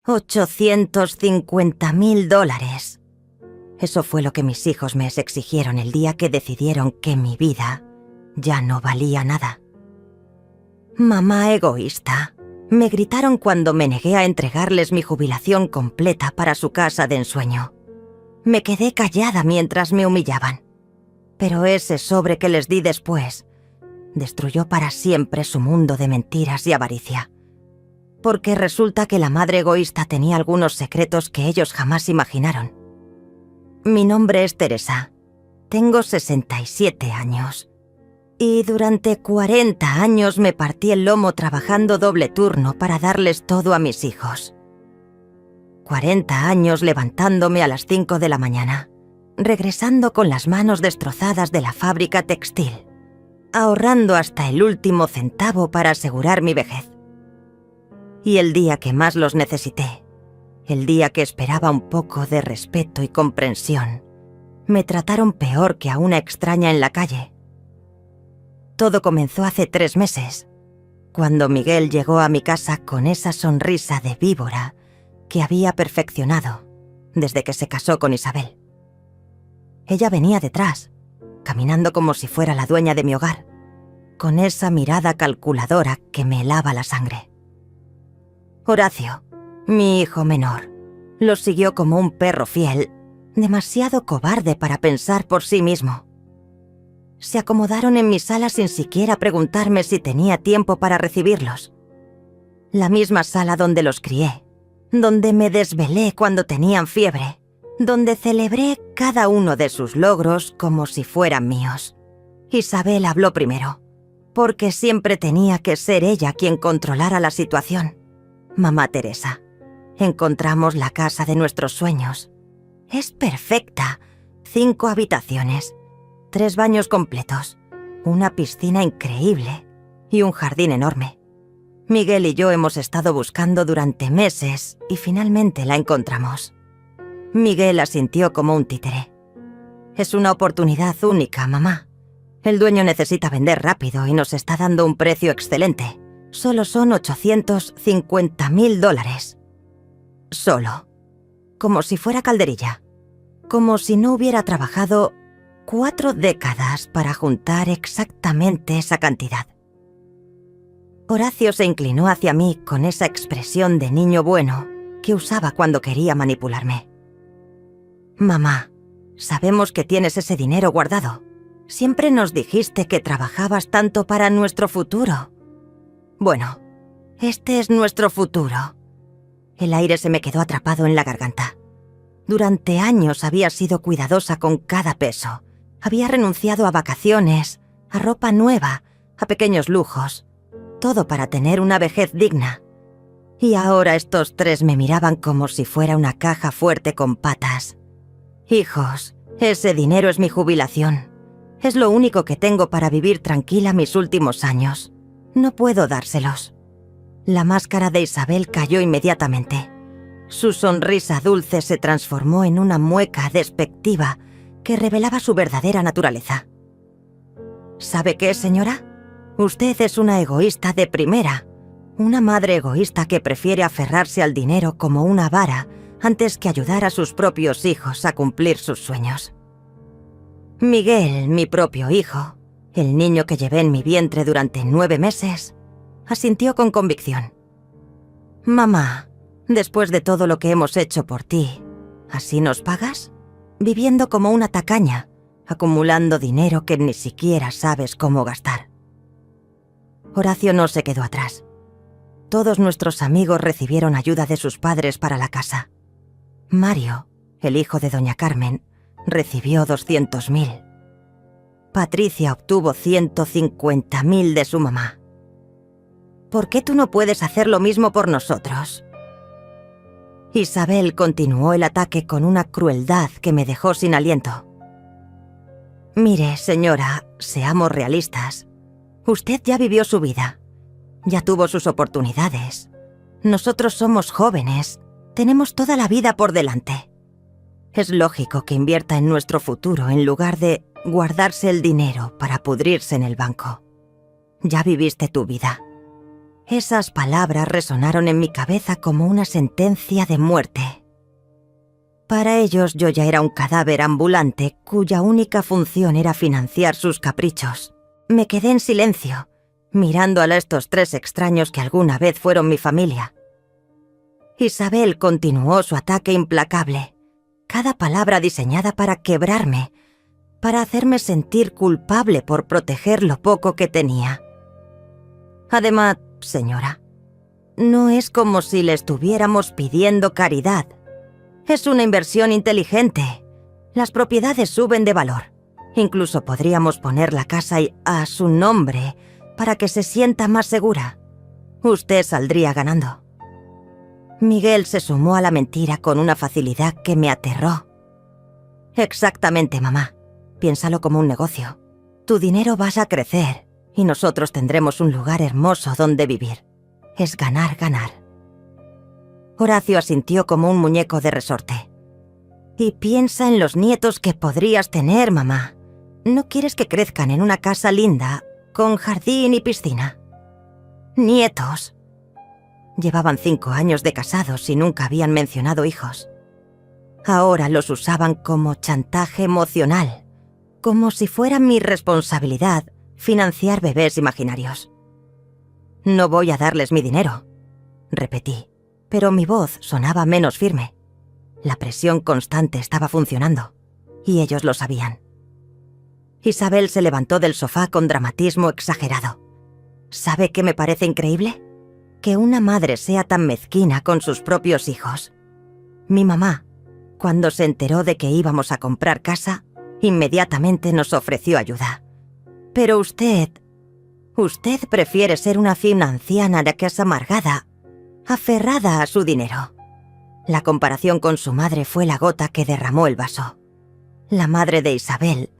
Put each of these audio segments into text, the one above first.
$850.000. Eso fue lo que mis hijos me exigieron el día que decidieron que mi vida ya no valía nada. «Mamá egoísta», me gritaron cuando me negué a entregarles mi jubilación completa para su casa de ensueño. Me quedé callada mientras me humillaban. Pero ese sobre que les di después destruyó para siempre su mundo de mentiras y avaricia. Porque resulta que la madre egoísta tenía algunos secretos que ellos jamás imaginaron. Mi nombre es Teresa. Tengo 67 años. Y durante 40 años me partí el lomo trabajando doble turno para darles todo a mis hijos. 40 años levantándome a las 5 de la mañana, regresando con las manos destrozadas de la fábrica textil, ahorrando hasta el último centavo para asegurar mi vejez. Y el día que más los necesité, el día que esperaba un poco de respeto y comprensión, me trataron peor que a una extraña en la calle. Todo comenzó hace 3 meses, cuando Miguel llegó a mi casa con esa sonrisa de víbora que había perfeccionado desde que se casó con Isabel. Ella venía detrás, caminando como si fuera la dueña de mi hogar, con esa mirada calculadora que me helaba la sangre. Horacio, mi hijo menor, lo siguió como un perro fiel, demasiado cobarde para pensar por sí mismo. Se acomodaron en mi sala sin siquiera preguntarme si tenía tiempo para recibirlos. La misma sala donde los crié, donde me desvelé cuando tenían fiebre, donde celebré cada uno de sus logros como si fueran míos. Isabel habló primero, porque siempre tenía que ser ella quien controlara la situación. Mamá Teresa, encontramos la casa de nuestros sueños. Es perfecta. 5 habitaciones. 3 baños completos, una piscina increíble y un jardín enorme. Miguel y yo hemos estado buscando durante meses y finalmente la encontramos. Miguel asintió como un títere. Es una oportunidad única, mamá. El dueño necesita vender rápido y nos está dando un precio excelente. Solo son $850.000. Solo. Como si fuera calderilla. Como si no hubiera trabajado 4 décadas para juntar exactamente esa cantidad. Horacio se inclinó hacia mí con esa expresión de niño bueno que usaba cuando quería manipularme. Mamá, sabemos que tienes ese dinero guardado. Siempre nos dijiste que trabajabas tanto para nuestro futuro. Bueno, este es nuestro futuro. El aire se me quedó atrapado en la garganta. Durante años había sido cuidadosa con cada peso. Había renunciado a vacaciones, a ropa nueva, a pequeños lujos. Todo para tener una vejez digna. Y ahora estos 3 me miraban como si fuera una caja fuerte con patas. Hijos, ese dinero es mi jubilación. Es lo único que tengo para vivir tranquila mis últimos años. No puedo dárselos. La máscara de Isabel cayó inmediatamente. Su sonrisa dulce se transformó en una mueca despectiva que revelaba su verdadera naturaleza. ¿Sabe qué, señora? Usted es una egoísta de primera. Una madre egoísta que prefiere aferrarse al dinero como una vara antes que ayudar a sus propios hijos a cumplir sus sueños. Miguel, mi propio hijo, el niño que llevé en mi vientre durante 9 meses, asintió con convicción. Mamá, después de todo lo que hemos hecho por ti, ¿así nos pagas? Viviendo como una tacaña, acumulando dinero que ni siquiera sabes cómo gastar. Horacio no se quedó atrás. Todos nuestros amigos recibieron ayuda de sus padres para la casa. Mario, el hijo de doña Carmen, recibió 200.000. Patricia obtuvo 150.000 de su mamá. ¿Por qué tú no puedes hacer lo mismo por nosotros? Isabel continuó el ataque con una crueldad que me dejó sin aliento. Mire, señora, seamos realistas. Usted ya vivió su vida. Ya tuvo sus oportunidades. Nosotros somos jóvenes. Tenemos toda la vida por delante. Es lógico que invierta en nuestro futuro en lugar de guardarse el dinero para pudrirse en el banco. Ya viviste tu vida. Esas palabras resonaron en mi cabeza como una sentencia de muerte. Para ellos yo ya era un cadáver ambulante cuya única función era financiar sus caprichos. Me quedé en silencio, mirando a estos 3 extraños que alguna vez fueron mi familia. Isabel continuó su ataque implacable, cada palabra diseñada para quebrarme, para hacerme sentir culpable por proteger lo poco que tenía. Además, señora, no es como si le estuviéramos pidiendo caridad. Es una inversión inteligente. Las propiedades suben de valor. Incluso podríamos poner la casa a su nombre para que se sienta más segura. Usted saldría ganando. Miguel se sumó a la mentira con una facilidad que me aterró. Exactamente, mamá. Piénsalo como un negocio. Tu dinero va a crecer y nosotros tendremos un lugar hermoso donde vivir. Es ganar, ganar. Horacio asintió como un muñeco de resorte. Y piensa en los nietos que podrías tener, mamá. ¿No quieres que crezcan en una casa linda, con jardín y piscina? Nietos. Llevaban 5 años de casados y nunca habían mencionado hijos. Ahora los usaban como chantaje emocional, como si fuera mi responsabilidad financiar bebés imaginarios. No voy a darles mi dinero, repetí, pero mi voz sonaba menos firme. La presión constante estaba funcionando, y ellos lo sabían. Isabel se levantó del sofá con dramatismo exagerado. ¿Sabe qué me parece increíble? Que una madre sea tan mezquina con sus propios hijos. Mi mamá, cuando se enteró de que íbamos a comprar casa, inmediatamente nos ofreció ayuda. Pero usted prefiere ser una fina anciana que es amargada, aferrada a su dinero. La comparación con su madre fue la gota que derramó el vaso. La madre de Isabel,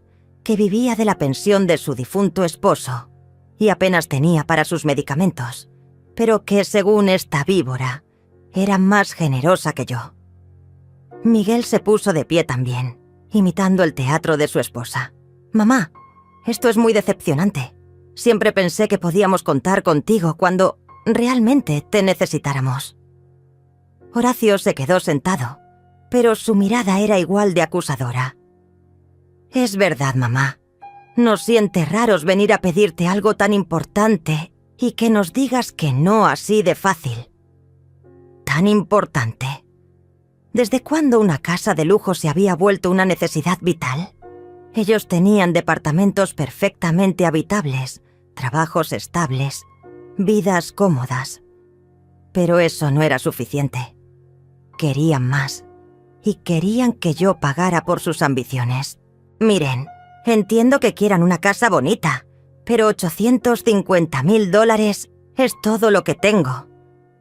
que vivía de la pensión de su difunto esposo y apenas tenía para sus medicamentos, pero que, según esta víbora, era más generosa que yo. Miguel se puso de pie también, imitando el teatro de su esposa. «Mamá, esto es muy decepcionante. Siempre pensé que podíamos contar contigo cuando realmente te necesitáramos». Horacio se quedó sentado, pero su mirada era igual de acusadora. «Es verdad, mamá. Nos siente raros venir a pedirte algo tan importante y que nos digas que no así de fácil. Tan importante. ¿Desde cuándo una casa de lujo se había vuelto una necesidad vital? Ellos tenían departamentos perfectamente habitables, trabajos estables, vidas cómodas. Pero eso no era suficiente. Querían más, y querían que yo pagara por sus ambiciones. Miren, entiendo que quieran una casa bonita, pero $850,000 es todo lo que tengo.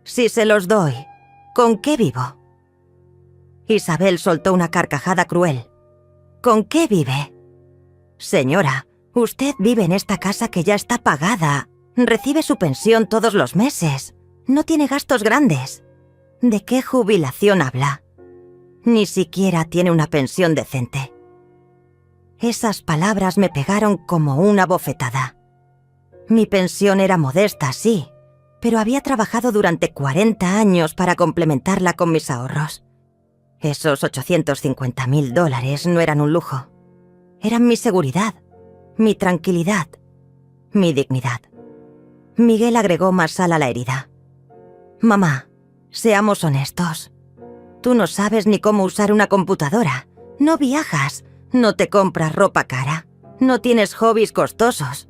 Si se los doy, ¿con qué vivo?» Isabel soltó una carcajada cruel. ¿Con qué vive? Señora, usted vive en esta casa que ya está pagada. Recibe su pensión todos los meses. No tiene gastos grandes. ¿De qué jubilación habla? Ni siquiera tiene una pensión decente. Esas palabras me pegaron como una bofetada. Mi pensión era modesta, sí, pero había trabajado durante 40 años para complementarla con mis ahorros. Esos $850,000 no eran un lujo. Eran mi seguridad, mi tranquilidad, mi dignidad. Miguel agregó más sal a la herida. «Mamá, seamos honestos. Tú no sabes ni cómo usar una computadora, no viajas, no te compras ropa cara, no tienes hobbies costosos.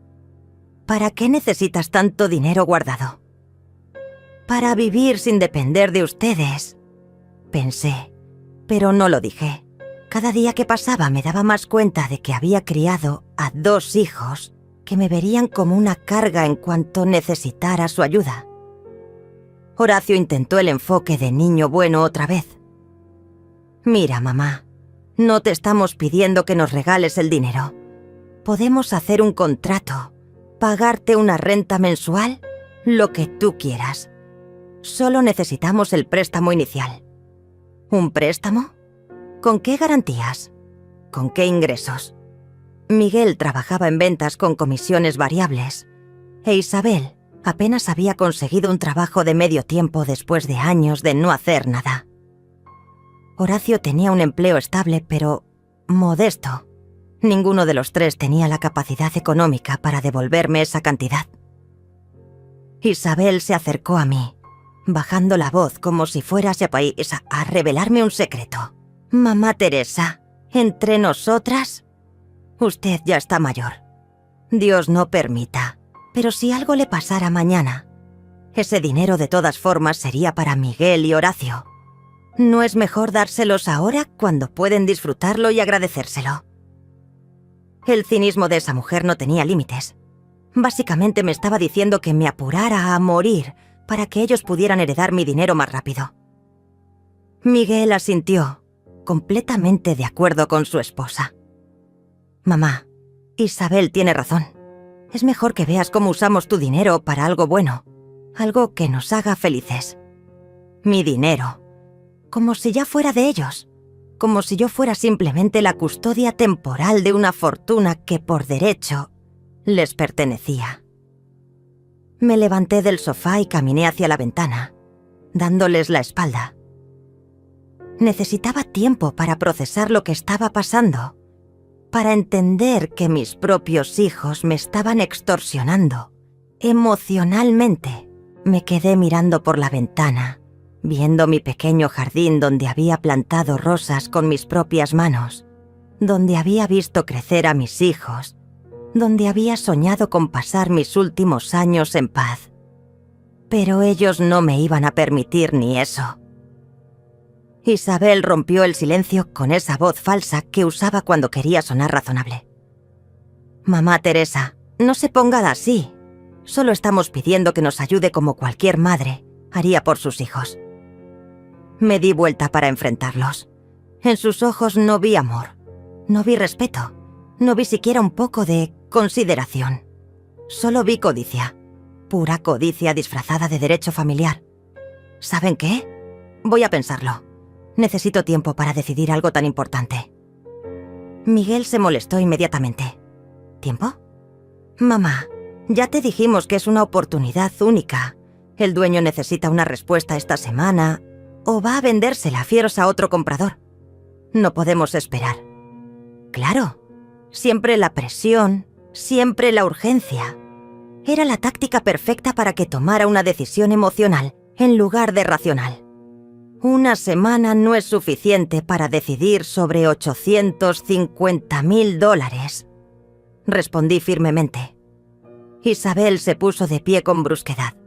¿Para qué necesitas tanto dinero guardado?» «Para vivir sin depender de ustedes», pensé, pero no lo dije. Cada día que pasaba me daba más cuenta de que había criado a 2 hijos que me verían como una carga en cuanto necesitara su ayuda. Horacio intentó el enfoque de niño bueno otra vez. «Mira, mamá, no te estamos pidiendo que nos regales el dinero. Podemos hacer un contrato, pagarte una renta mensual, lo que tú quieras. Solo necesitamos el préstamo inicial». ¿Un préstamo? ¿Con qué garantías? ¿Con qué ingresos? Miguel trabajaba en ventas con comisiones variables e Isabel Apenas había conseguido un trabajo de medio tiempo después de años de no hacer nada. Horacio tenía un empleo estable, pero modesto. Ninguno de los tres tenía la capacidad económica para devolverme esa cantidad. Isabel se acercó a mí, bajando la voz como si fuera a revelarme un secreto. «Mamá Teresa, entre nosotras, usted ya está mayor. Dios no permita, pero si algo le pasara mañana, ese dinero de todas formas sería para Miguel y Horacio. ¿No es mejor dárselos ahora cuando pueden disfrutarlo y agradecérselo?» El cinismo de esa mujer no tenía límites. Básicamente me estaba diciendo que me apurara a morir para que ellos pudieran heredar mi dinero más rápido. Miguel asintió, completamente de acuerdo con su esposa. «Mamá, Isabel tiene razón. Es mejor que veas cómo usamos tu dinero para algo bueno, algo que nos haga felices. Mi dinero, como si ya fuera de ellos, como si yo fuera simplemente la custodia temporal de una fortuna que por derecho les pertenecía». Me levanté del sofá y caminé hacia la ventana, dándoles la espalda. Necesitaba tiempo para procesar lo que estaba pasando, para entender que mis propios hijos me estaban extorsionando emocionalmente. Me quedé mirando por la ventana, viendo mi pequeño jardín donde había plantado rosas con mis propias manos, donde había visto crecer a mis hijos, donde había soñado con pasar mis últimos años en paz. Pero ellos no me iban a permitir ni eso. Isabel rompió el silencio con esa voz falsa que usaba cuando quería sonar razonable. «Mamá Teresa, no se ponga así. Solo estamos pidiendo que nos ayude como cualquier madre haría por sus hijos». Me di vuelta para enfrentarlos. En sus ojos no vi amor, no vi respeto, no vi siquiera un poco de consideración. Solo vi codicia, pura codicia disfrazada de derecho familiar. ¿Saben qué? Voy a pensarlo. Necesito tiempo para decidir algo tan importante. Miguel se molestó inmediatamente. ¿Tiempo? Mamá, ya te dijimos que es una oportunidad única. El dueño necesita una respuesta esta semana o va a vendérsela fieros a otro comprador. No podemos esperar. Claro, siempre la presión, siempre la urgencia. Era la táctica perfecta para que tomara una decisión emocional en lugar de racional. Una semana no es suficiente para decidir sobre $850.000, respondí firmemente. Isabel se puso de pie con brusquedad,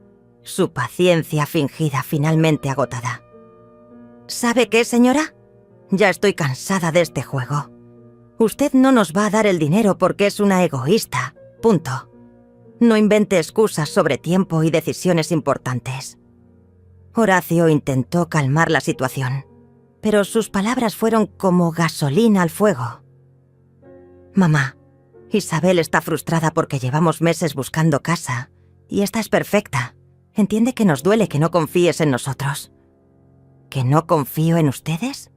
su paciencia fingida finalmente agotada. ¿Sabe qué, señora? Ya estoy cansada de este juego. Usted no nos va a dar el dinero porque es una egoísta, punto. No invente excusas sobre tiempo y decisiones importantes. Horacio intentó calmar la situación, pero sus palabras fueron como gasolina al fuego. Mamá, Isabel está frustrada porque llevamos meses buscando casa y esta es perfecta. Entiende que nos duele que no confíes en nosotros. ¿Que no confío en ustedes?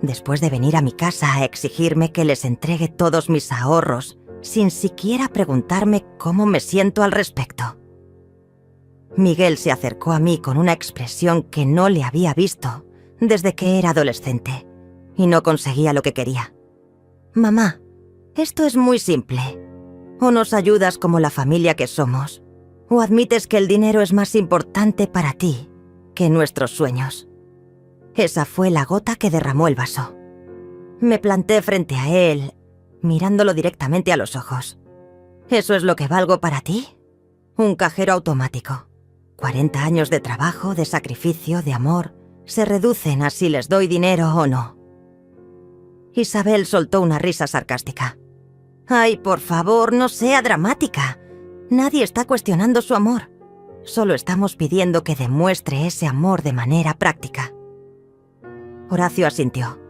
Después de venir a mi casa a exigirme que les entregue todos mis ahorros, sin siquiera preguntarme cómo me siento al respecto. Miguel se acercó a mí con una expresión que no le había visto desde que era adolescente y no conseguía lo que quería. Mamá, esto es muy simple. O nos ayudas como la familia que somos, o admites que el dinero es más importante para ti que nuestros sueños. Esa fue la gota que derramó el vaso. Me planté frente a él, mirándolo directamente a los ojos. ¿Eso es lo que valgo para ti? Un cajero automático. 40 años de trabajo, de sacrificio, de amor, se reducen a si les doy dinero o no. Isabel soltó una risa sarcástica. «Ay, por favor, no sea dramática. Nadie está cuestionando su amor. Solo estamos pidiendo que demuestre ese amor de manera práctica». Horacio asintió.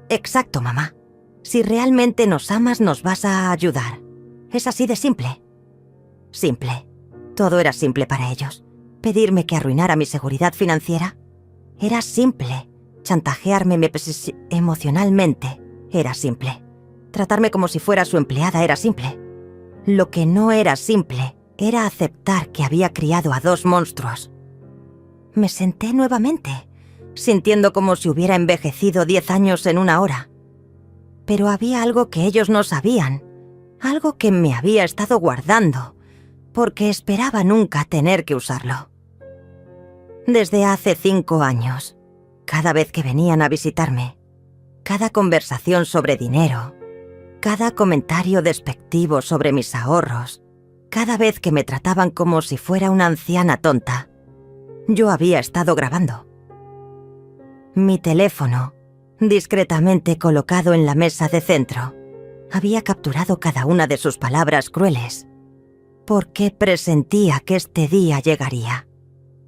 «Exacto, mamá. Si realmente nos amas, nos vas a ayudar. Es así de simple». Simple. Todo era simple para ellos. Pedirme que arruinara mi seguridad financiera. Era simple. Chantajearme emocionalmente. Era simple. Tratarme como si fuera su empleada era simple. Lo que no era simple era aceptar que había criado a 2 monstruos. Me senté nuevamente, sintiendo como si hubiera envejecido 10 años en una hora. Pero había algo que ellos no sabían, algo que me había estado guardando, porque esperaba nunca tener que usarlo. Desde hace 5 años, cada vez que venían a visitarme, cada conversación sobre dinero, cada comentario despectivo sobre mis ahorros, cada vez que me trataban como si fuera una anciana tonta, yo había estado grabando. Mi teléfono, discretamente colocado en la mesa de centro, había capturado cada una de sus palabras crueles, porque presentía que este día llegaría,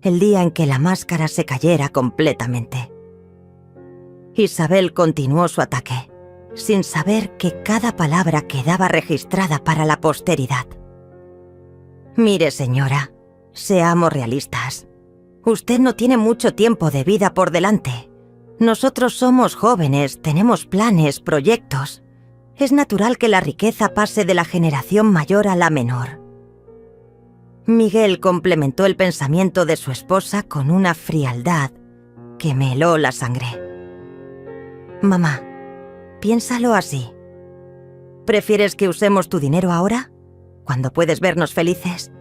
el día en que la máscara se cayera completamente. Isabel continuó su ataque, sin saber que cada palabra quedaba registrada para la posteridad. Mire, señora, seamos realistas. Usted no tiene mucho tiempo de vida por delante. Nosotros somos jóvenes, tenemos planes, proyectos. Es natural que la riqueza pase de la generación mayor a la menor. Miguel complementó el pensamiento de su esposa con una frialdad que me heló la sangre. Mamá, piénsalo así. ¿Prefieres que usemos tu dinero ahora, cuando puedes vernos felices?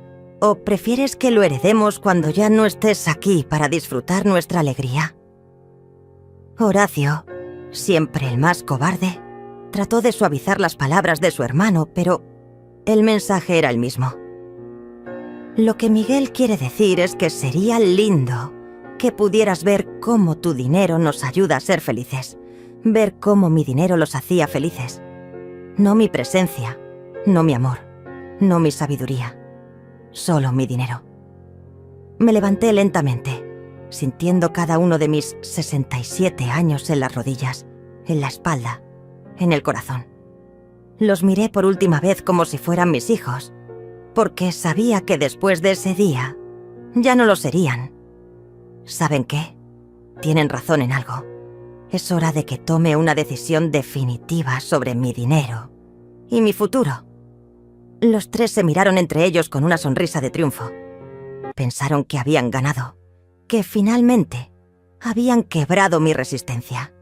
¿O prefieres que lo heredemos cuando ya no estés aquí para disfrutar nuestra alegría? Horacio, siempre el más cobarde, trató de suavizar las palabras de su hermano, pero el mensaje era el mismo. Lo que Miguel quiere decir es que sería lindo que pudieras ver cómo tu dinero nos ayuda a ser felices, ver cómo mi dinero los hacía felices. No mi presencia, no mi amor, no mi sabiduría, solo mi dinero. Me levanté lentamente, sintiendo cada uno de mis 67 años en las rodillas, en la espalda, en el corazón. Los miré por última vez como si fueran mis hijos, porque sabía que después de ese día ya no lo serían. ¿Saben qué? Tienen razón en algo. Es hora de que tome una decisión definitiva sobre mi dinero y mi futuro. Los 3 se miraron entre ellos con una sonrisa de triunfo. Pensaron que habían ganado, que finalmente habían quebrado mi resistencia.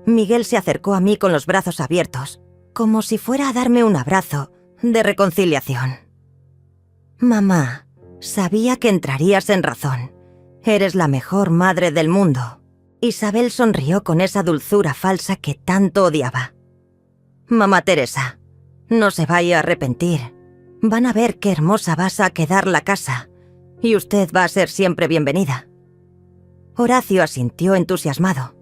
Miguel se acercó a mí con los brazos abiertos, como si fuera a darme un abrazo de reconciliación. Mamá, sabía que entrarías en razón. Eres la mejor madre del mundo. Isabel sonrió con esa dulzura falsa que tanto odiaba. Mamá Teresa, no se vaya a arrepentir. Van a ver qué hermosa vas a quedar la casa, y usted va a ser siempre bienvenida. Horacio asintió entusiasmado.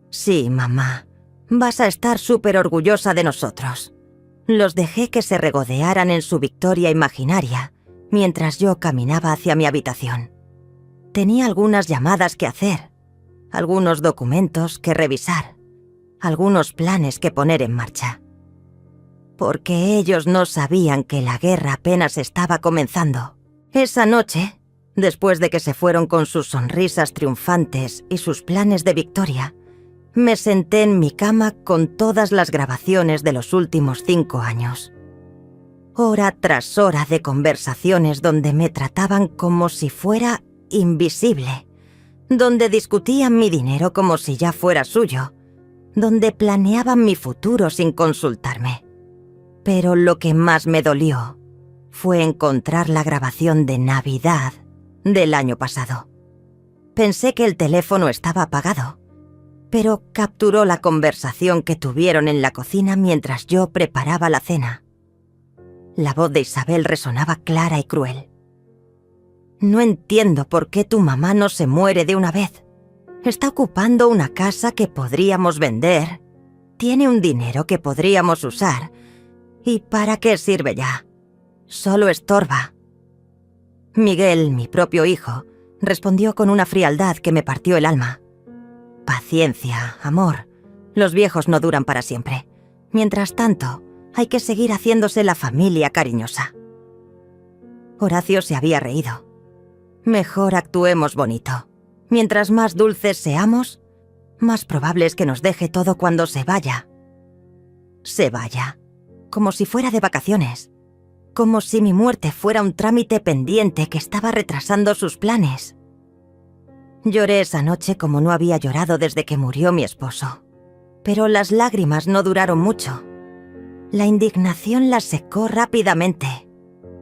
Sí, mamá, vas a estar súper orgullosa de nosotros. Los dejé que se regodearan en su victoria imaginaria mientras yo caminaba hacia mi habitación. Tenía algunas llamadas que hacer, algunos documentos que revisar, algunos planes que poner en marcha. Porque ellos no sabían que la guerra apenas estaba comenzando. Esa noche, después de que se fueron con sus sonrisas triunfantes y sus planes de victoria, me senté en mi cama con todas las grabaciones de los últimos 5 años. Hora tras hora de conversaciones donde me trataban como si fuera invisible, donde discutían mi dinero como si ya fuera suyo, donde planeaban mi futuro sin consultarme. Pero lo que más me dolió fue encontrar la grabación de Navidad del año pasado. Pensé que el teléfono estaba apagado, pero capturó la conversación que tuvieron en la cocina mientras yo preparaba la cena. La voz de Isabel resonaba clara y cruel. No entiendo por qué tu mamá no se muere de una vez. Está ocupando una casa que podríamos vender. Tiene un dinero que podríamos usar. ¿Y para qué sirve ya? Solo estorba. Miguel, mi propio hijo, respondió con una frialdad que me partió el alma. Paciencia, amor. Los viejos no duran para siempre. Mientras tanto, hay que seguir haciéndose la familia cariñosa. Horacio se había reído. Mejor actuemos bonito. Mientras más dulces seamos, más probable es que nos deje todo cuando se vaya. Se vaya, como si fuera de vacaciones. como si mi muerte fuera un trámite pendiente que estaba retrasando sus planes. Lloré esa noche como no había llorado desde que murió mi esposo. Pero las lágrimas no duraron mucho. La indignación las secó rápidamente.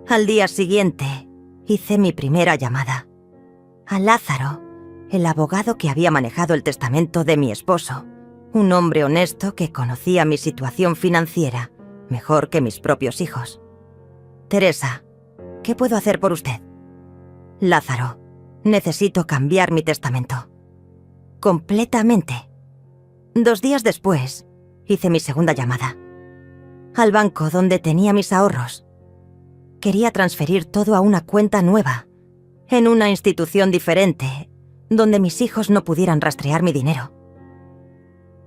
Al día siguiente, hice mi primera llamada. A Lázaro, el abogado que había manejado el testamento de mi esposo, un hombre honesto que conocía mi situación financiera mejor que mis propios hijos. Teresa, ¿qué puedo hacer por usted? Lázaro, necesito cambiar mi testamento. Completamente. 2 días después, hice mi segunda llamada. Al banco donde tenía mis ahorros. Quería transferir todo a una cuenta nueva, en una institución diferente, donde mis hijos no pudieran rastrear mi dinero.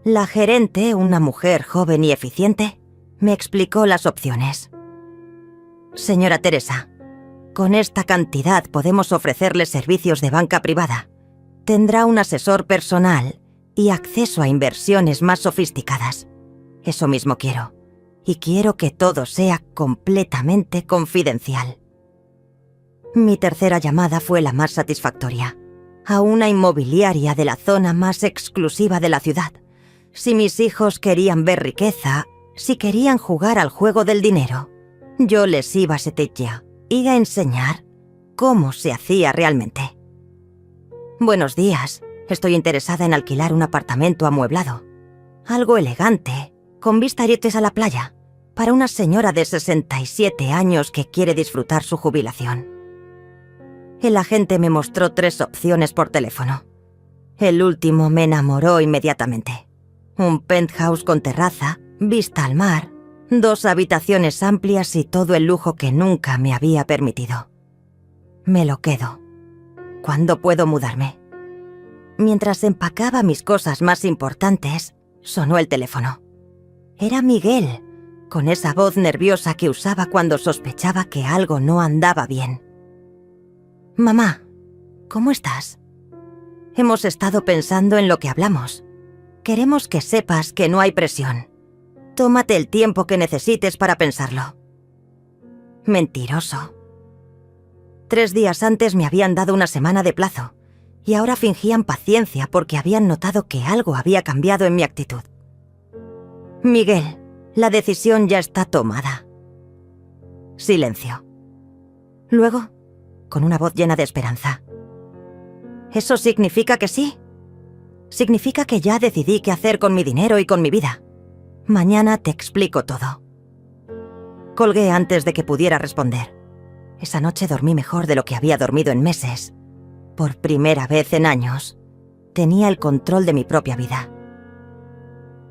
La gerente, una mujer joven y eficiente, me explicó las opciones. Señora Teresa, con esta cantidad podemos ofrecerle servicios de banca privada. Tendrá un asesor personal y acceso a inversiones más sofisticadas. Eso mismo quiero. Y quiero que todo sea completamente confidencial. Mi tercera llamada fue la más satisfactoria. A una inmobiliaria de la zona más exclusiva de la ciudad. Si mis hijos querían ver riqueza, si querían jugar al juego del dinero, yo les iba a setear y a enseñar cómo se hacía realmente. Buenos días, estoy interesada en alquilar un apartamento amueblado. Algo elegante, con vista directa a la playa, para una señora de 67 años que quiere disfrutar su jubilación. El agente me mostró 3 opciones por teléfono. El último me enamoró inmediatamente. Un penthouse con terraza, vista al mar, 2 habitaciones amplias y todo el lujo que nunca me había permitido. Me lo quedo. ¿Cuándo puedo mudarme? Mientras empacaba mis cosas más importantes, sonó el teléfono. Era Miguel, con esa voz nerviosa que usaba cuando sospechaba que algo no andaba bien. Mamá, ¿cómo estás? Hemos estado pensando en lo que hablamos. Queremos que sepas que no hay presión. Tómate el tiempo que necesites para pensarlo. Mentiroso. 3 días antes me habían dado una semana de plazo y ahora fingían paciencia porque habían notado que algo había cambiado en mi actitud. Miguel, la decisión ya está tomada. Silencio. Luego, con una voz llena de esperanza. ¿Eso significa que sí? Significa que ya decidí qué hacer con mi dinero y con mi vida. Mañana te explico todo. Colgué antes de que pudiera responder. Esa noche dormí mejor de lo que había dormido en meses. Por primera vez en años, tenía el control de mi propia vida.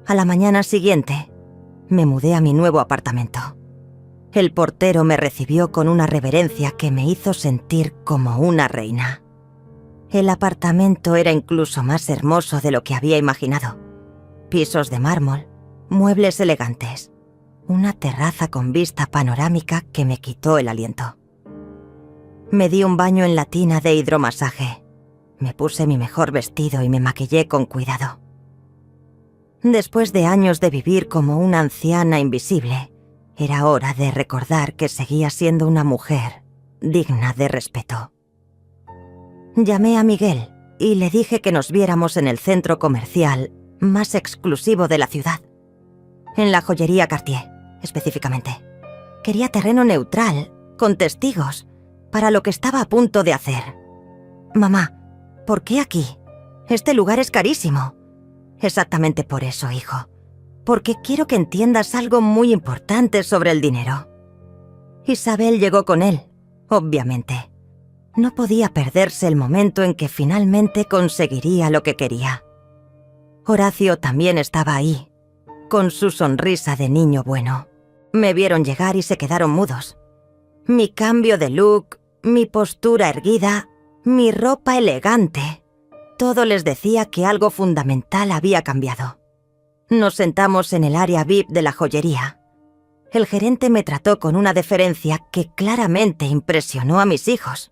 A la mañana siguiente, me mudé a mi nuevo apartamento. El portero me recibió con una reverencia que me hizo sentir como una reina. El apartamento era incluso más hermoso de lo que había imaginado. Pisos de mármol, muebles elegantes, una terraza con vista panorámica que me quitó el aliento. Me di un baño en la tina de hidromasaje. Me puse mi mejor vestido y me maquillé con cuidado. Después de años de vivir como una anciana invisible, era hora de recordar que seguía siendo una mujer digna de respeto. Llamé a Miguel y le dije que nos viéramos en el centro comercial más exclusivo de la ciudad. En la joyería Cartier, específicamente. Quería terreno neutral, con testigos, para lo que estaba a punto de hacer. Mamá, ¿por qué aquí? Este lugar es carísimo. Exactamente por eso, hijo. Porque quiero que entiendas algo muy importante sobre el dinero. Isabel llegó con él, obviamente. No podía perderse el momento en que finalmente conseguiría lo que quería. Horacio también estaba ahí, con su sonrisa de niño bueno. Me vieron llegar y se quedaron mudos. Mi cambio de look, mi postura erguida, mi ropa elegante, todo les decía que algo fundamental había cambiado. Nos sentamos en el área VIP de la joyería. El gerente me trató con una deferencia que claramente impresionó a mis hijos.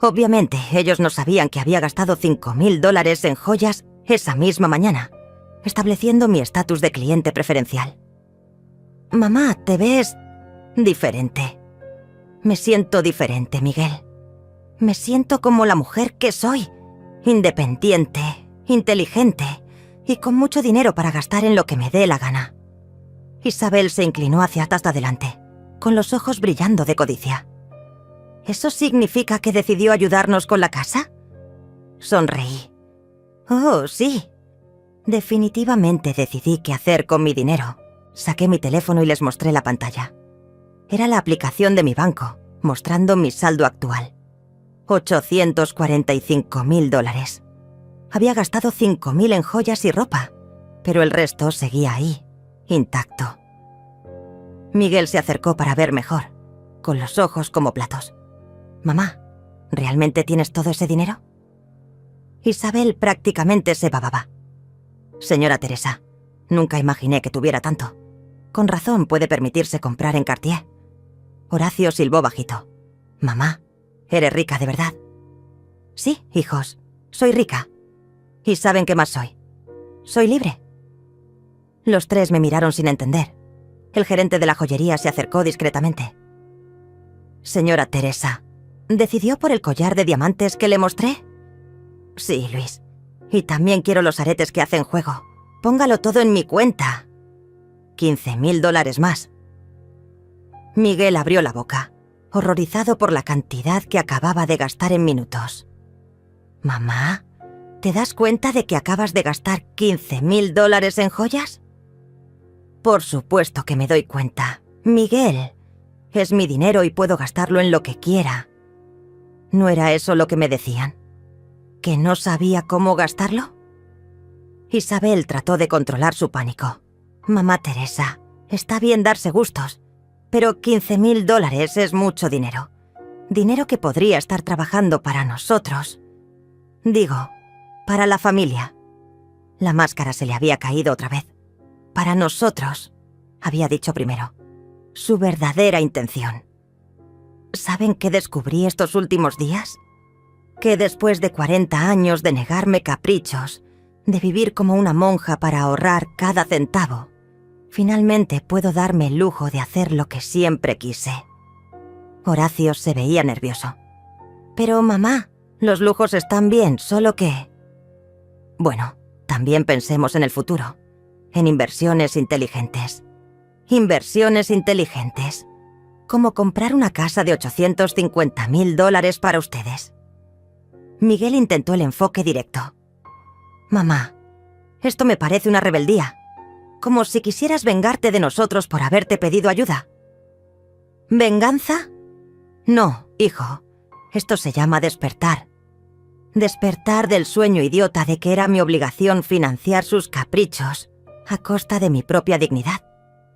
Obviamente, ellos no sabían que había gastado $5.000 en joyas esa misma mañana, estableciendo mi estatus de cliente preferencial. Mamá, ¿te ves? Diferente. Me siento diferente, Miguel. Me siento como la mujer que soy. Independiente, inteligente y con mucho dinero para gastar en lo que me dé la gana. Isabel se inclinó hacia adelante, con los ojos brillando de codicia. ¿Eso significa que decidió ayudarnos con la casa? Sonreí. Oh, sí. Definitivamente decidí qué hacer con mi dinero. Saqué mi teléfono y les mostré la pantalla. Era la aplicación de mi banco, mostrando mi saldo actual. $845.000. Había gastado 5.000 en joyas y ropa, pero el resto seguía ahí, intacto. Miguel se acercó para ver mejor, con los ojos como platos. «Mamá, ¿realmente tienes todo ese dinero?» Isabel prácticamente se bababa. «Señora Teresa, nunca imaginé que tuviera tanto. Con razón puede permitirse comprar en Cartier». Horacio silbó bajito. «Mamá, ¿eres rica de verdad?» «Sí, hijos, soy rica. ¿Y saben qué más soy? Soy libre». Los tres me miraron sin entender. El gerente de la joyería se acercó discretamente. «Señora Teresa, ¿decidió por el collar de diamantes que le mostré?» «Sí, Luis. Y también quiero los aretes que hacen juego. Póngalo todo en mi cuenta. $15.000 más». Miguel abrió la boca, horrorizado por la cantidad que acababa de gastar en minutos. «Mamá, ¿te das cuenta de que acabas de gastar $15.000 en joyas?» «Por supuesto que me doy cuenta. Miguel, es mi dinero y puedo gastarlo en lo que quiera». ¿No era eso lo que me decían? ¿Que no sabía cómo gastarlo? Isabel trató de controlar su pánico. «Mamá Teresa, está bien darse gustos, pero $15.000 es mucho dinero. Dinero que podría estar trabajando para nosotros. Digo, para la familia». La máscara se le había caído otra vez. «Para nosotros», había dicho primero. Su verdadera intención. ¿Saben qué descubrí estos últimos días? Que después de 40 años de negarme caprichos, de vivir como una monja para ahorrar cada centavo, finalmente puedo darme el lujo de hacer lo que siempre quise. Horacio se veía nervioso. «Pero mamá, los lujos están bien, solo que...» Bueno, también pensemos en el futuro, en inversiones inteligentes. Inversiones inteligentes. Como comprar una casa de $850.000 para ustedes. Miguel intentó el enfoque directo. «Mamá, esto me parece una rebeldía. Como si quisieras vengarte de nosotros por haberte pedido ayuda». ¿Venganza? No, hijo. Esto se llama despertar. Despertar del sueño idiota de que era mi obligación financiar sus caprichos a costa de mi propia dignidad.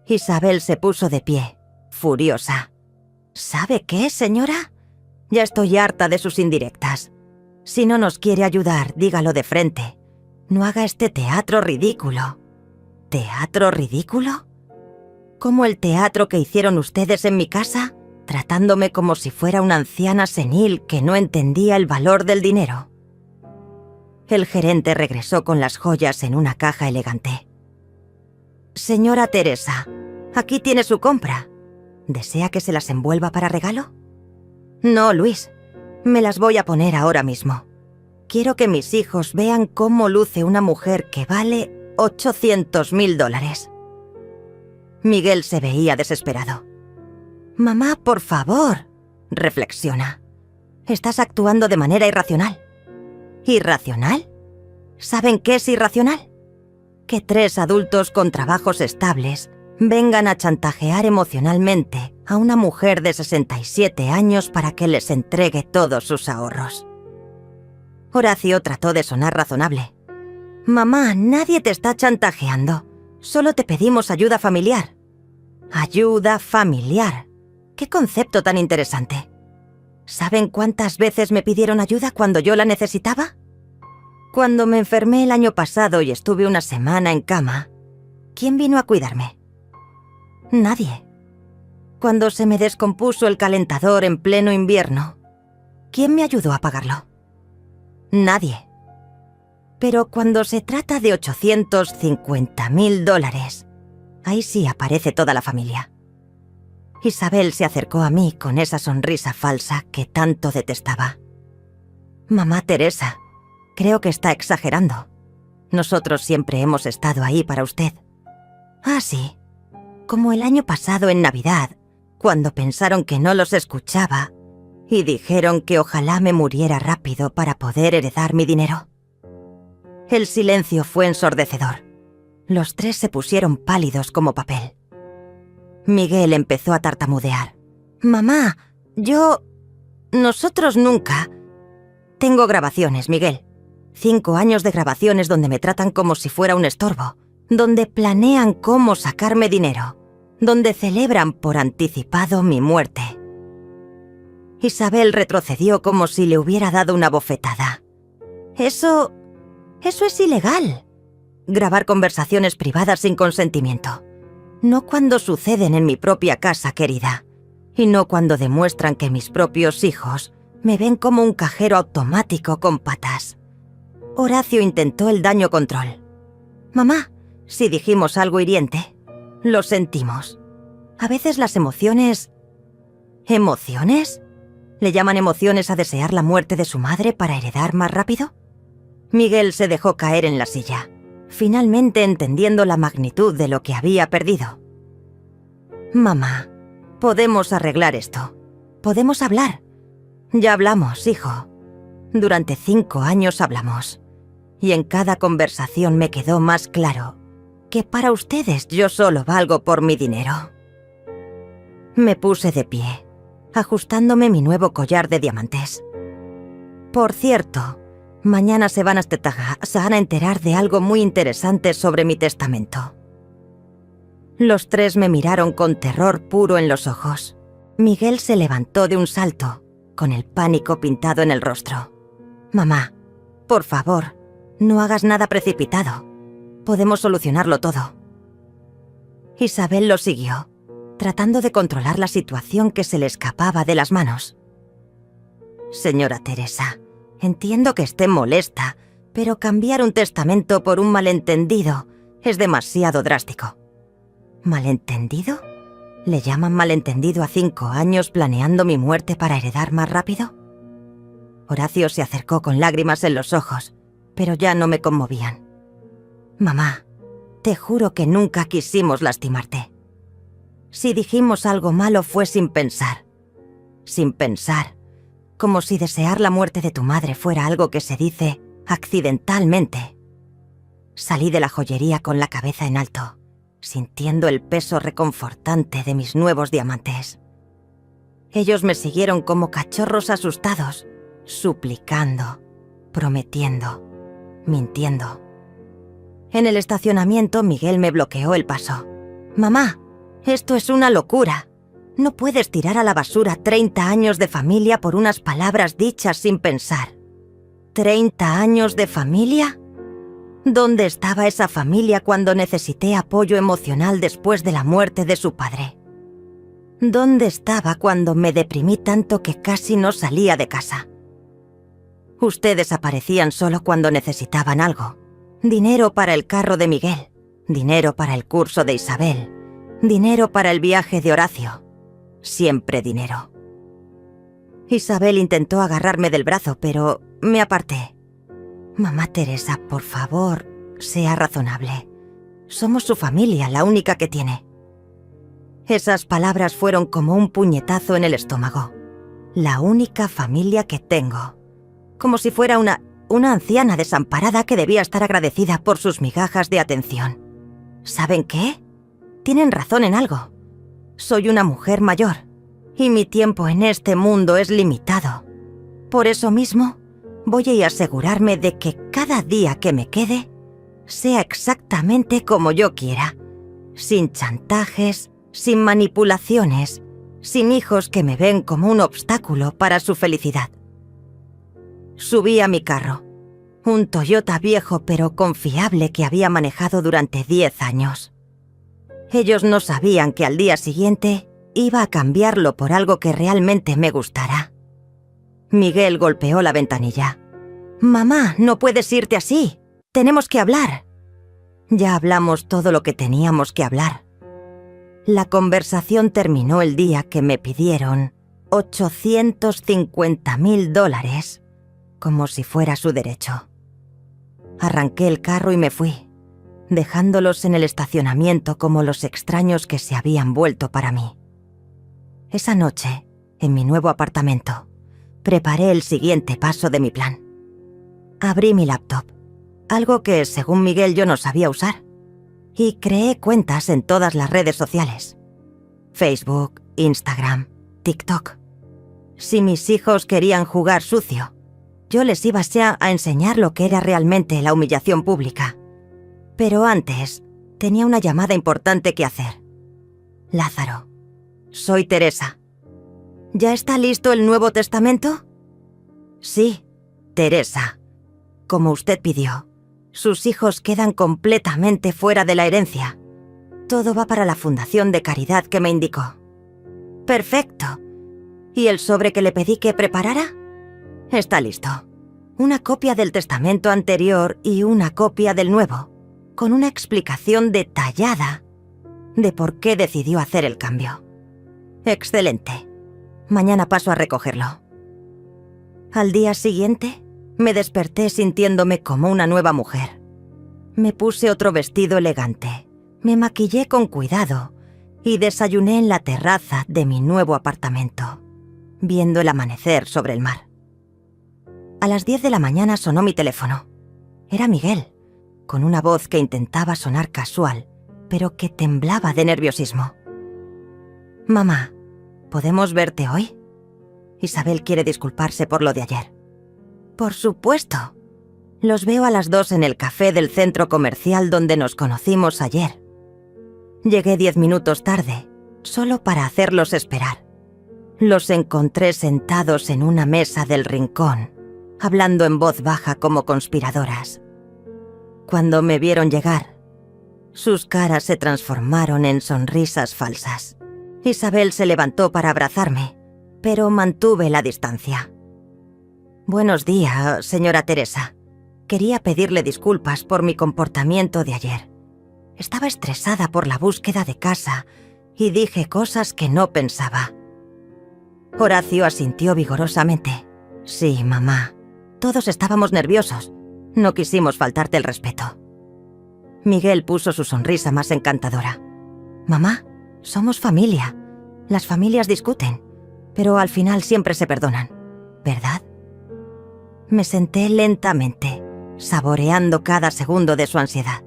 Isabel se puso de pie, furiosa. ¿Sabe qué, señora? Ya estoy harta de sus indirectas. Si no nos quiere ayudar, dígalo de frente. No haga este teatro ridículo». ¿Teatro ridículo? ¿Como el teatro que hicieron ustedes en mi casa, tratándome como si fuera una anciana senil que no entendía el valor del dinero? El gerente regresó con las joyas en una caja elegante. «Señora Teresa, aquí tiene su compra. ¿Desea que se las envuelva para regalo?» «No, Luis. Me las voy a poner ahora mismo. Quiero que mis hijos vean cómo luce una mujer que vale $800.000. Miguel se veía desesperado. «Mamá, por favor», reflexiona. «Estás actuando de manera irracional». ¿Irracional? ¿Saben qué es irracional? Que 3 adultos con trabajos estables vengan a chantajear emocionalmente a una mujer de 67 años para que les entregue todos sus ahorros. Horacio trató de sonar razonable. «Mamá, nadie te está chantajeando. Solo te pedimos ayuda familiar». «Ayuda familiar. ¿Qué concepto tan interesante? ¿Saben cuántas veces me pidieron ayuda cuando yo la necesitaba? Cuando me enfermé el año pasado y estuve una semana en cama, ¿quién vino a cuidarme? Nadie. Cuando se me descompuso el calentador en pleno invierno, ¿quién me ayudó a pagarlo? Nadie. Pero cuando se trata de $850.000, ahí sí aparece toda la familia. Isabel se acercó a mí con esa sonrisa falsa que tanto detestaba. Mamá Teresa, creo que está exagerando. Nosotros siempre hemos estado ahí para usted. Ah, sí. Como el año pasado en Navidad, cuando pensaron que no los escuchaba y dijeron que ojalá me muriera rápido para poder heredar mi dinero. El silencio fue ensordecedor. Los tres se pusieron pálidos como papel. Miguel empezó a tartamudear. Mamá, nosotros nunca... Tengo grabaciones, Miguel. 5 años de grabaciones donde me tratan como si fuera un estorbo, donde planean cómo sacarme dinero, donde celebran por anticipado mi muerte. Isabel retrocedió como si le hubiera dado una bofetada. Eso es ilegal. Grabar conversaciones privadas sin consentimiento. No cuando suceden en mi propia casa, querida. Y no cuando demuestran que mis propios hijos me ven como un cajero automático con patas. Horacio intentó el daño control. Mamá, si dijimos algo hiriente, lo sentimos. A veces las emociones... ¿Emociones? ¿Le llaman emociones a desear la muerte de su madre para heredar más rápido? Miguel se dejó caer en la silla, finalmente entendiendo la magnitud de lo que había perdido. Mamá, podemos arreglar esto. Podemos hablar. Ya hablamos, hijo. Durante 5 años hablamos. Y en cada conversación me quedó más claro que para ustedes yo solo valgo por mi dinero. Me puse de pie, ajustándome mi nuevo collar de diamantes. Por cierto, mañana se van a enterar de algo muy interesante sobre mi testamento. Los tres me miraron con terror puro en los ojos. Miguel se levantó de un salto, con el pánico pintado en el rostro. Mamá, por favor, no hagas nada precipitado. Podemos solucionarlo todo. Isabel lo siguió, tratando de controlar la situación que se le escapaba de las manos. Señora Teresa, entiendo que esté molesta, pero cambiar un testamento por un malentendido es demasiado drástico. ¿Malentendido? ¿Le llaman malentendido a 5 años planeando mi muerte para heredar más rápido? Horacio se acercó con lágrimas en los ojos, pero ya no me conmovían. Mamá, te juro que nunca quisimos lastimarte. Si dijimos algo malo fue sin pensar. Sin pensar, como si desear la muerte de tu madre fuera algo que se dice accidentalmente. Salí de la joyería con la cabeza en alto, sintiendo el peso reconfortante de mis nuevos diamantes. Ellos me siguieron como cachorros asustados, suplicando, prometiendo, mintiendo. En el estacionamiento, Miguel me bloqueó el paso. Mamá, esto es una locura. No puedes tirar a la basura 30 años de familia por unas palabras dichas sin pensar. ¿30 años de familia? ¿Dónde estaba esa familia cuando necesité apoyo emocional después de la muerte de su padre? ¿Dónde estaba cuando me deprimí tanto que casi no salía de casa? Ustedes aparecían solo cuando necesitaban algo. Dinero para el carro de Miguel, dinero para el curso de Isabel, dinero para el viaje de Horacio. Siempre dinero. Isabel intentó agarrarme del brazo, pero me aparté. Mamá Teresa, por favor, sea razonable. Somos su familia, la única que tiene. Esas palabras fueron como un puñetazo en el estómago. La única familia que tengo. Como si fuera una anciana desamparada que debía estar agradecida por sus migajas de atención. ¿Saben qué? Tienen razón en algo. Soy una mujer mayor, y mi tiempo en este mundo es limitado. Por eso mismo, voy a asegurarme de que cada día que me quede sea exactamente como yo quiera, sin chantajes, sin manipulaciones, sin hijos que me ven como un obstáculo para su felicidad. Subí a mi carro, un Toyota viejo pero confiable que había manejado durante 10 años. Ellos no sabían que al día siguiente iba a cambiarlo por algo que realmente me gustara. Miguel golpeó la ventanilla. «Mamá, no puedes irte así. Tenemos que hablar». Ya hablamos todo lo que teníamos que hablar. La conversación terminó el día que me pidieron $850.000, como si fuera su derecho. Arranqué el carro y me fui, dejándolos en el estacionamiento como los extraños que se habían vuelto para mí. Esa noche, en mi nuevo apartamento, preparé el siguiente paso de mi plan. Abrí mi laptop, algo que, según Miguel, yo no sabía usar, y creé cuentas en todas las redes sociales: Facebook, Instagram, TikTok. Si mis hijos querían jugar sucio, yo les iba a enseñar lo que era realmente la humillación pública. Pero antes, tenía una llamada importante que hacer. Lázaro, soy Teresa. ¿Ya está listo el Nuevo Testamento? Sí, Teresa. Como usted pidió, sus hijos quedan completamente fuera de la herencia. Todo va para la fundación de caridad que me indicó. Perfecto. ¿Y el sobre que le pedí que preparara? Está listo. Una copia del testamento anterior y una copia del nuevo, con una explicación detallada de por qué decidió hacer el cambio. Excelente. Mañana paso a recogerlo. Al día siguiente, me desperté sintiéndome como una nueva mujer. Me puse otro vestido elegante, me maquillé con cuidado y desayuné en la terraza de mi nuevo apartamento, viendo el amanecer sobre el mar. A las 10 de la mañana sonó mi teléfono. Era Miguel, con una voz que intentaba sonar casual, pero que temblaba de nerviosismo. Mamá, ¿podemos verte hoy? Isabel quiere disculparse por lo de ayer. Por supuesto. Los veo a las 2 en el café del centro comercial donde nos conocimos ayer. Llegué 10 minutos tarde, solo para hacerlos esperar. Los encontré sentados en una mesa del rincón, hablando en voz baja como conspiradoras. Cuando me vieron llegar, sus caras se transformaron en sonrisas falsas. Isabel se levantó para abrazarme, pero mantuve la distancia. Buenos días, señora Teresa. Quería pedirle disculpas por mi comportamiento de ayer. Estaba estresada por la búsqueda de casa y dije cosas que no pensaba. Horacio asintió vigorosamente. Sí, mamá. Todos estábamos nerviosos. No quisimos faltarte el respeto. Miguel puso su sonrisa más encantadora. Mamá, somos familia. Las familias discuten, pero al final siempre se perdonan, ¿verdad? Me senté lentamente, saboreando cada segundo de su ansiedad.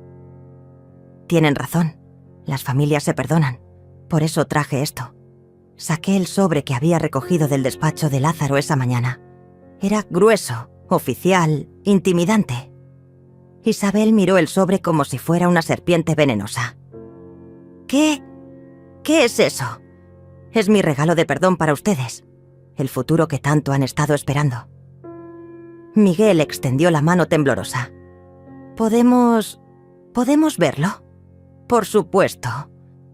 Tienen razón, las familias se perdonan. Por eso traje esto. Saqué el sobre que había recogido del despacho de Lázaro esa mañana. Era grueso, oficial, intimidante. Isabel miró el sobre como si fuera una serpiente venenosa. ¿Qué es eso? Es mi regalo de perdón para ustedes, el futuro que tanto han estado esperando. Miguel extendió la mano temblorosa. ¿Podemos verlo? Por supuesto.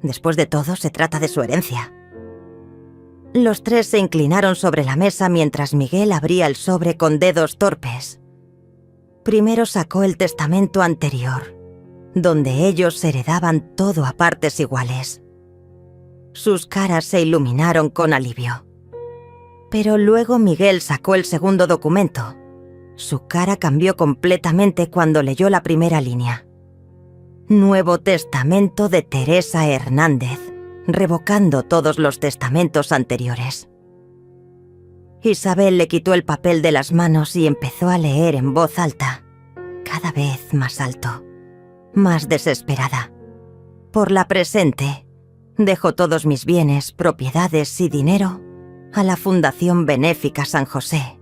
Después de todo, se trata de su herencia. Los tres se inclinaron sobre la mesa mientras Miguel abría el sobre con dedos torpes. Primero sacó el testamento anterior, donde ellos heredaban todo a partes iguales. Sus caras se iluminaron con alivio. Pero luego Miguel sacó el segundo documento. Su cara cambió completamente cuando leyó la primera línea. Nuevo Testamento de Teresa Hernández, revocando todos los testamentos anteriores. Isabel le quitó el papel de las manos y empezó a leer en voz alta, cada vez más alto, más desesperada. Por la presente, dejo todos mis bienes, propiedades y dinero a la Fundación Benéfica San José,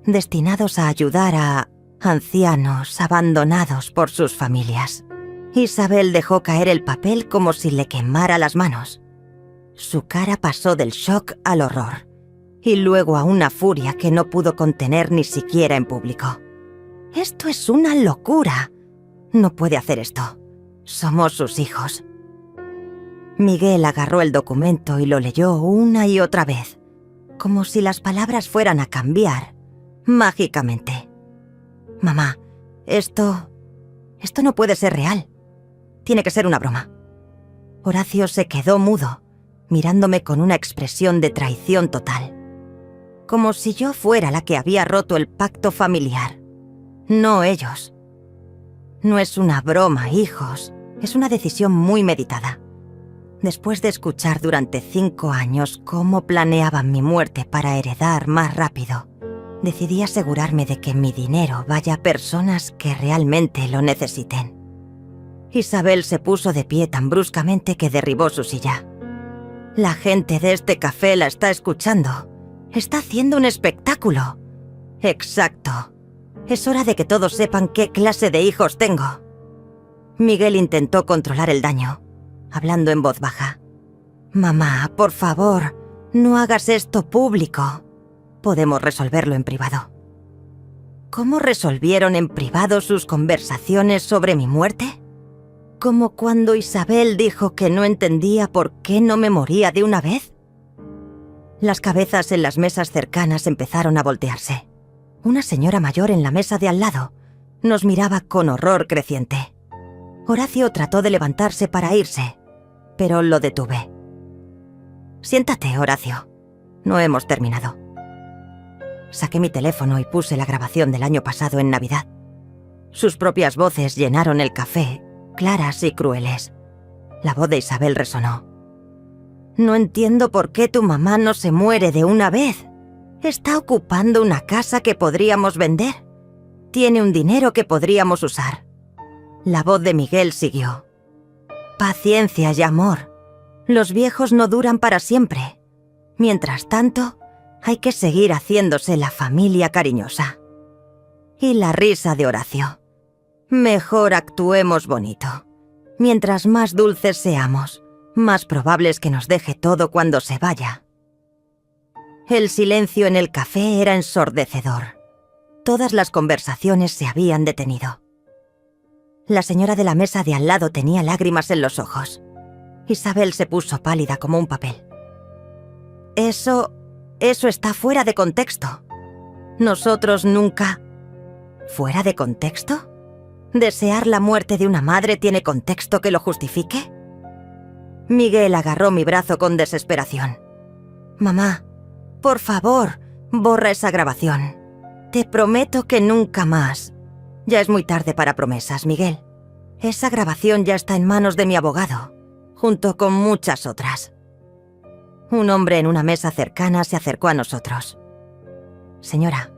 destinados a ayudar a ancianos abandonados por sus familias. Isabel dejó caer el papel como si le quemara las manos. Su cara pasó del shock al horror, y luego a una furia que no pudo contener ni siquiera en público. «Esto es una locura. No puede hacer esto. Somos sus hijos». Miguel agarró el documento y lo leyó una y otra vez, como si las palabras fueran a cambiar mágicamente. «Mamá, esto no puede ser real. Tiene que ser una broma». Horacio se quedó mudo, mirándome con una expresión de traición total. Como si yo fuera la que había roto el pacto familiar. No ellos. No es una broma, hijos. Es una decisión muy meditada. Después de escuchar durante 5 años cómo planeaban mi muerte para heredar más rápido, decidí asegurarme de que mi dinero vaya a personas que realmente lo necesiten. Isabel se puso de pie tan bruscamente que derribó su silla. La gente de este café la está escuchando. Está haciendo un espectáculo. Exacto. Es hora de que todos sepan qué clase de hijos tengo. Miguel intentó controlar el daño, hablando en voz baja. Mamá, por favor, no hagas esto público. Podemos resolverlo en privado. ¿Cómo resolvieron en privado sus conversaciones sobre mi muerte? Como cuando Isabel dijo que no entendía por qué no me moría de una vez. Las cabezas en las mesas cercanas empezaron a voltearse. Una señora mayor en la mesa de al lado nos miraba con horror creciente. Horacio trató de levantarse para irse, pero lo detuve. Siéntate, Horacio. No hemos terminado. Saqué mi teléfono y puse la grabación del año pasado en Navidad. Sus propias voces llenaron el café, claras y crueles. La voz de Isabel resonó. No entiendo por qué tu mamá no se muere de una vez. Está ocupando una casa que podríamos vender. Tiene un dinero que podríamos usar. La voz de Miguel siguió. Paciencia y amor. Los viejos no duran para siempre. Mientras tanto, hay que seguir haciéndose la familia cariñosa. Y la risa de Horacio. Mejor actuemos bonito. Mientras más dulces seamos, más probable es que nos deje todo cuando se vaya. El silencio en el café era ensordecedor. Todas las conversaciones se habían detenido. La señora de la mesa de al lado tenía lágrimas en los ojos. Isabel se puso pálida como un papel. Eso está fuera de contexto. Nosotros nunca... ¿Fuera de contexto? ¿Desear la muerte de una madre tiene contexto que lo justifique? Miguel agarró mi brazo con desesperación. Mamá, por favor, borra esa grabación. Te prometo que nunca más. Ya es muy tarde para promesas, Miguel. Esa grabación ya está en manos de mi abogado, junto con muchas otras. Un hombre en una mesa cercana se acercó a nosotros. Señora,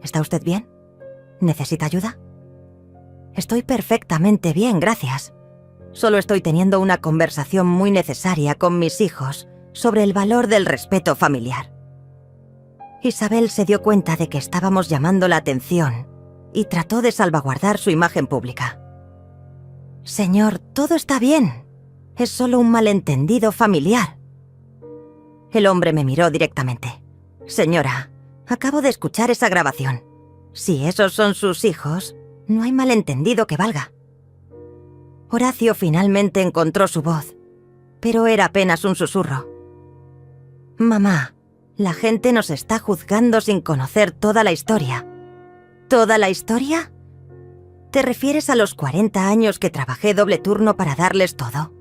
¿está usted bien? ¿Necesita ayuda? Estoy perfectamente bien, gracias. Solo estoy teniendo una conversación muy necesaria con mis hijos sobre el valor del respeto familiar. Isabel se dio cuenta de que estábamos llamando la atención y trató de salvaguardar su imagen pública. Señor, todo está bien. Es solo un malentendido familiar. El hombre me miró directamente. Señora, acabo de escuchar esa grabación. Si esos son sus hijos, no hay malentendido que valga. Horacio finalmente encontró su voz, pero era apenas un susurro. Mamá, la gente nos está juzgando sin conocer toda la historia. ¿Toda la historia? ¿Te refieres a los 40 años que trabajé doble turno para darles todo?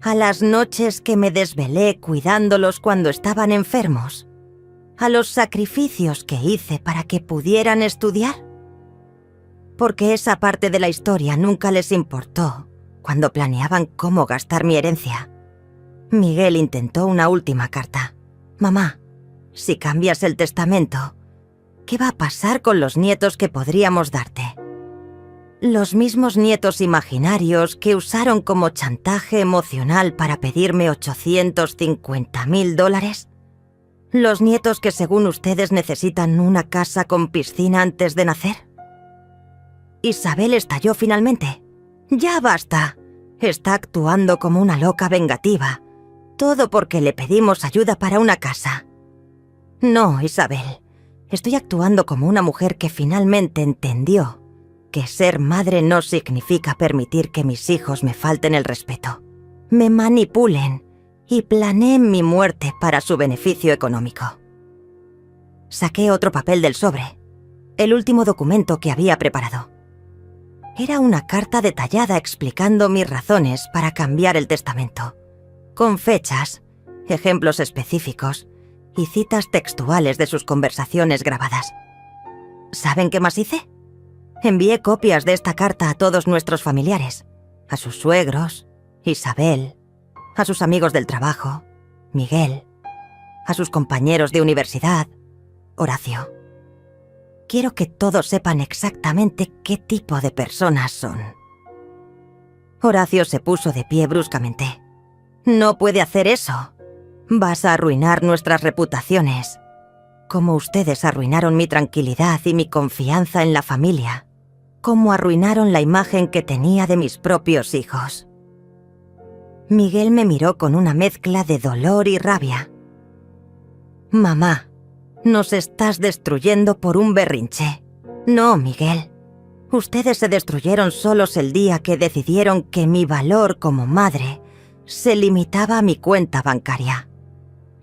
¿A las noches que me desvelé cuidándolos cuando estaban enfermos? ¿A los sacrificios que hice para que pudieran estudiar? Porque esa parte de la historia nunca les importó cuando planeaban cómo gastar mi herencia. Miguel intentó una última carta. Mamá, si cambias el testamento, ¿qué va a pasar con los nietos que podríamos darte? Los mismos nietos imaginarios que usaron como chantaje emocional para pedirme $850.000. Los nietos que según ustedes necesitan una casa con piscina antes de nacer. Isabel estalló finalmente. ¡Ya basta! Está actuando como una loca vengativa. Todo porque le pedimos ayuda para una casa. No, Isabel. Estoy actuando como una mujer que finalmente entendió que ser madre no significa permitir que mis hijos me falten el respeto, me manipulen y planeen mi muerte para su beneficio económico. Saqué otro papel del sobre, el último documento que había preparado. Era una carta detallada explicando mis razones para cambiar el testamento, con fechas, ejemplos específicos y citas textuales de sus conversaciones grabadas. ¿Saben qué más hice? Envié copias de esta carta a todos nuestros familiares, a sus suegros, Isabel, a sus amigos del trabajo, Miguel, a sus compañeros de universidad, Horacio. Quiero que todos sepan exactamente qué tipo de personas son. Horacio se puso de pie bruscamente. No puede hacer eso. Vas a arruinar nuestras reputaciones, como ustedes arruinaron mi tranquilidad y mi confianza en la familia, como arruinaron la imagen que tenía de mis propios hijos. Miguel me miró con una mezcla de dolor y rabia. Mamá, nos estás destruyendo por un berrinche. No, Miguel. Ustedes se destruyeron solos el día que decidieron que mi valor como madre se limitaba a mi cuenta bancaria.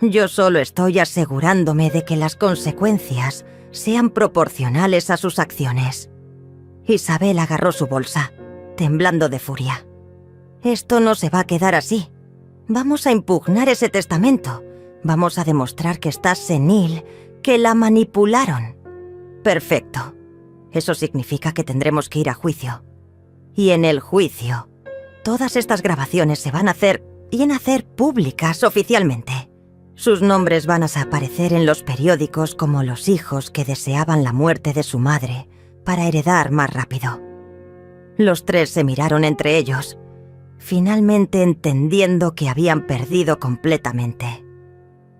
Yo solo estoy asegurándome de que las consecuencias sean proporcionales a sus acciones. Isabel agarró su bolsa, temblando de furia. Esto no se va a quedar así. Vamos a impugnar ese testamento. Vamos a demostrar que estás senil, que la manipularon. Perfecto. Eso significa que tendremos que ir a juicio. Y en el juicio, todas estas grabaciones se van a hacer públicas oficialmente. Sus nombres van a aparecer en los periódicos como los hijos que deseaban la muerte de su madre para heredar más rápido. Los tres se miraron entre ellos, finalmente entendiendo que habían perdido completamente.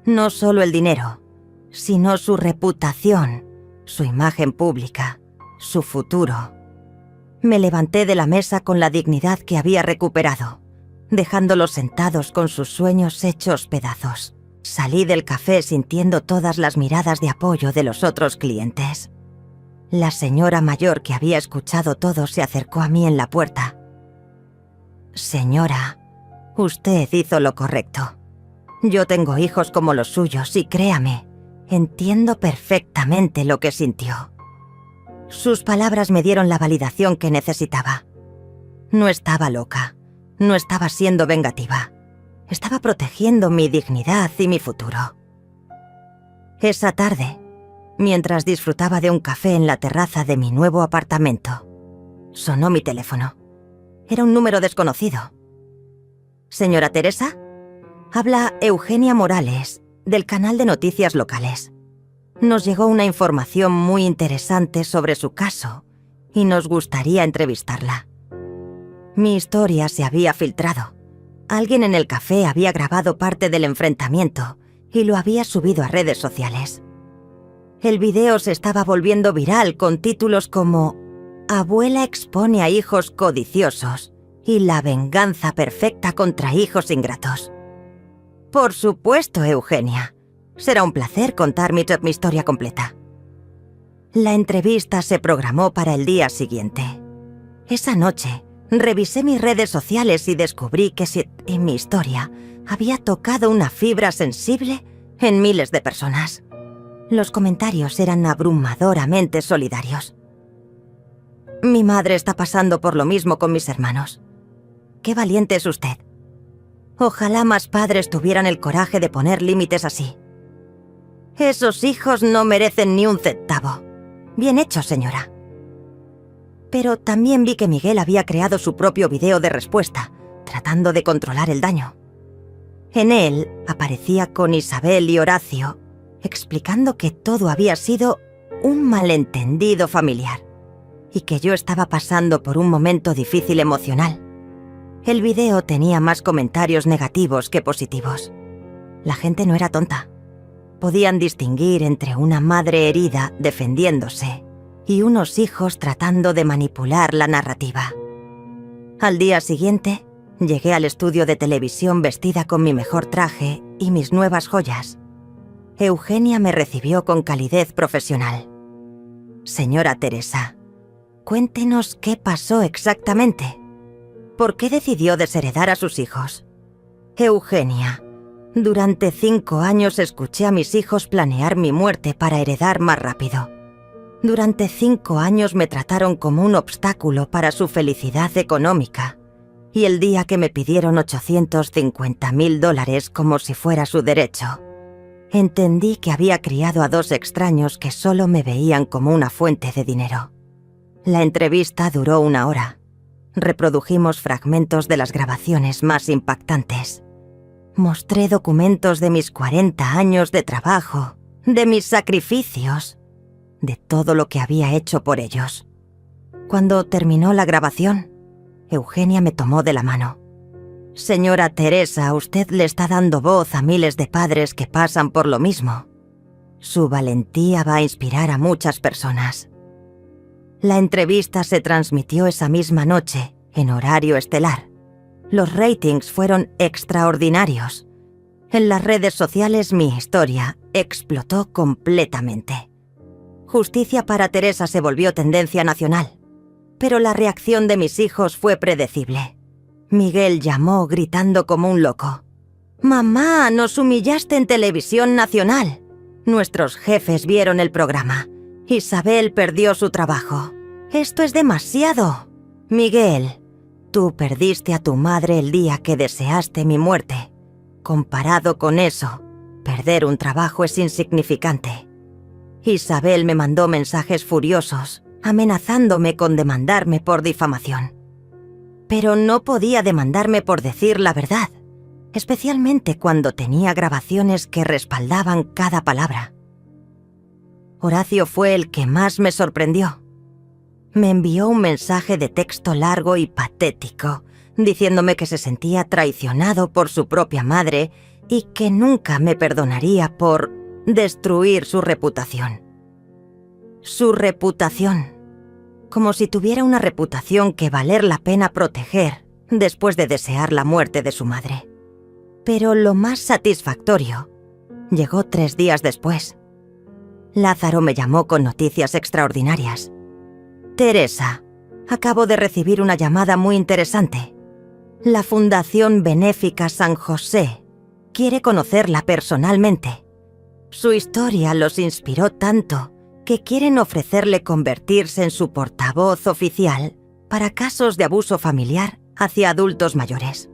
No solo el dinero, sino su reputación, su imagen pública, su futuro. Me levanté de la mesa con la dignidad que había recuperado, dejándolos sentados con sus sueños hechos pedazos. Salí del café sintiendo todas las miradas de apoyo de los otros clientes. La señora mayor que había escuchado todo se acercó a mí en la puerta. Señora, usted hizo lo correcto. Yo tengo hijos como los suyos y créame, entiendo perfectamente lo que sintió. Sus palabras me dieron la validación que necesitaba. No estaba loca, no estaba siendo vengativa. Estaba protegiendo mi dignidad y mi futuro. Esa tarde, mientras disfrutaba de un café en la terraza de mi nuevo apartamento, sonó mi teléfono. Era un número desconocido. Señora Teresa, habla Eugenia Morales, del canal de noticias locales. Nos llegó una información muy interesante sobre su caso y nos gustaría entrevistarla. Mi historia se había filtrado. Alguien en el café había grabado parte del enfrentamiento y lo había subido a redes sociales. El video se estaba volviendo viral con títulos como «Abuela expone a hijos codiciosos» y «La venganza perfecta contra hijos ingratos». Por supuesto, Eugenia. Será un placer contar mi historia completa. La entrevista se programó para el día siguiente. Esa noche, revisé mis redes sociales y descubrí que mi historia había tocado una fibra sensible en miles de personas. Los comentarios eran abrumadoramente solidarios. Mi madre está pasando por lo mismo con mis hermanos. Qué valiente es usted. Ojalá más padres tuvieran el coraje de poner límites así. Esos hijos no merecen ni un centavo. Bien hecho, señora. Pero también vi que Miguel había creado su propio video de respuesta, tratando de controlar el daño. En él aparecía con Isabel y Horacio, explicando que todo había sido un malentendido familiar y que yo estaba pasando por un momento difícil emocional. El video tenía más comentarios negativos que positivos. La gente no era tonta. Podían distinguir entre una madre herida defendiéndose y unos hijos tratando de manipular la narrativa. Al día siguiente, llegué al estudio de televisión vestida con mi mejor traje y mis nuevas joyas. Eugenia me recibió con calidez profesional. Señora Teresa, cuéntenos qué pasó exactamente. ¿Por qué decidió desheredar a sus hijos? Eugenia, durante 5 años escuché a mis hijos planear mi muerte para heredar más rápido. Durante 5 años me trataron como un obstáculo para su felicidad económica, y el día que me pidieron $850.000 como si fuera su derecho, entendí que había criado a 2 extraños que solo me veían como una fuente de dinero. La entrevista duró 1 hora. Reprodujimos fragmentos de las grabaciones más impactantes. Mostré documentos de mis 40 años de trabajo, de mis sacrificios, de todo lo que había hecho por ellos. Cuando terminó la grabación, Eugenia me tomó de la mano. «Señora Teresa, usted le está dando voz a miles de padres que pasan por lo mismo. Su valentía va a inspirar a muchas personas». La entrevista se transmitió esa misma noche, en horario estelar. Los ratings fueron extraordinarios. En las redes sociales mi historia explotó completamente. Justicia para Teresa se volvió tendencia nacional. Pero la reacción de mis hijos fue predecible. Miguel llamó gritando como un loco. «¡Mamá, nos humillaste en televisión nacional!». Nuestros jefes vieron el programa. Isabel perdió su trabajo. «¡Esto es demasiado!». «Miguel, tú perdiste a tu madre el día que deseaste mi muerte. Comparado con eso, perder un trabajo es insignificante». Isabel me mandó mensajes furiosos, amenazándome con demandarme por difamación. Pero no podía demandarme por decir la verdad, especialmente cuando tenía grabaciones que respaldaban cada palabra. Horacio fue el que más me sorprendió. Me envió un mensaje de texto largo y patético, diciéndome que se sentía traicionado por su propia madre y que nunca me perdonaría por destruir su reputación. Su reputación. Como si tuviera una reputación que valer la pena proteger después de desear la muerte de su madre. Pero lo más satisfactorio llegó 3 días después. Lázaro me llamó con noticias extraordinarias. «Teresa, acabo de recibir una llamada muy interesante. La Fundación Benéfica San José quiere conocerla personalmente. Su historia los inspiró tanto que quieren ofrecerle convertirse en su portavoz oficial para casos de abuso familiar hacia adultos mayores».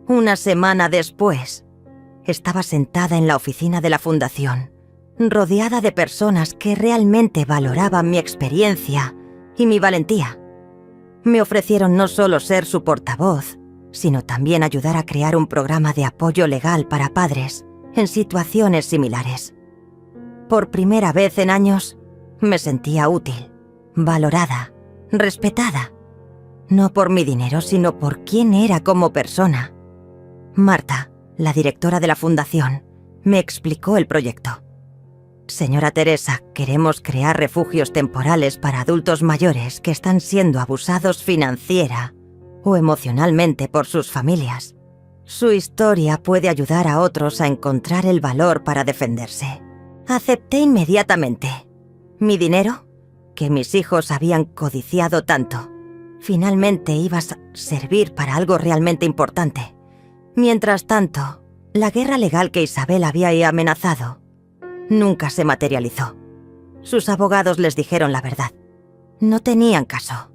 1 semana después, estaba sentada en la oficina de la fundación, rodeada de personas que realmente valoraban mi experiencia y mi valentía. Me ofrecieron no solo ser su portavoz, sino también ayudar a crear un programa de apoyo legal para padres en situaciones similares. Por primera vez en años, me sentía útil, valorada, respetada. No por mi dinero, sino por quién era como persona. Marta, la directora de la fundación, me explicó el proyecto. «Señora Teresa, queremos crear refugios temporales para adultos mayores que están siendo abusados financiera o emocionalmente por sus familias. Su historia puede ayudar a otros a encontrar el valor para defenderse». Acepté inmediatamente. Mi dinero, que mis hijos habían codiciado tanto, finalmente iba a servir para algo realmente importante. Mientras tanto, la guerra legal que Isabel había amenazado nunca se materializó. Sus abogados les dijeron la verdad. No tenían caso.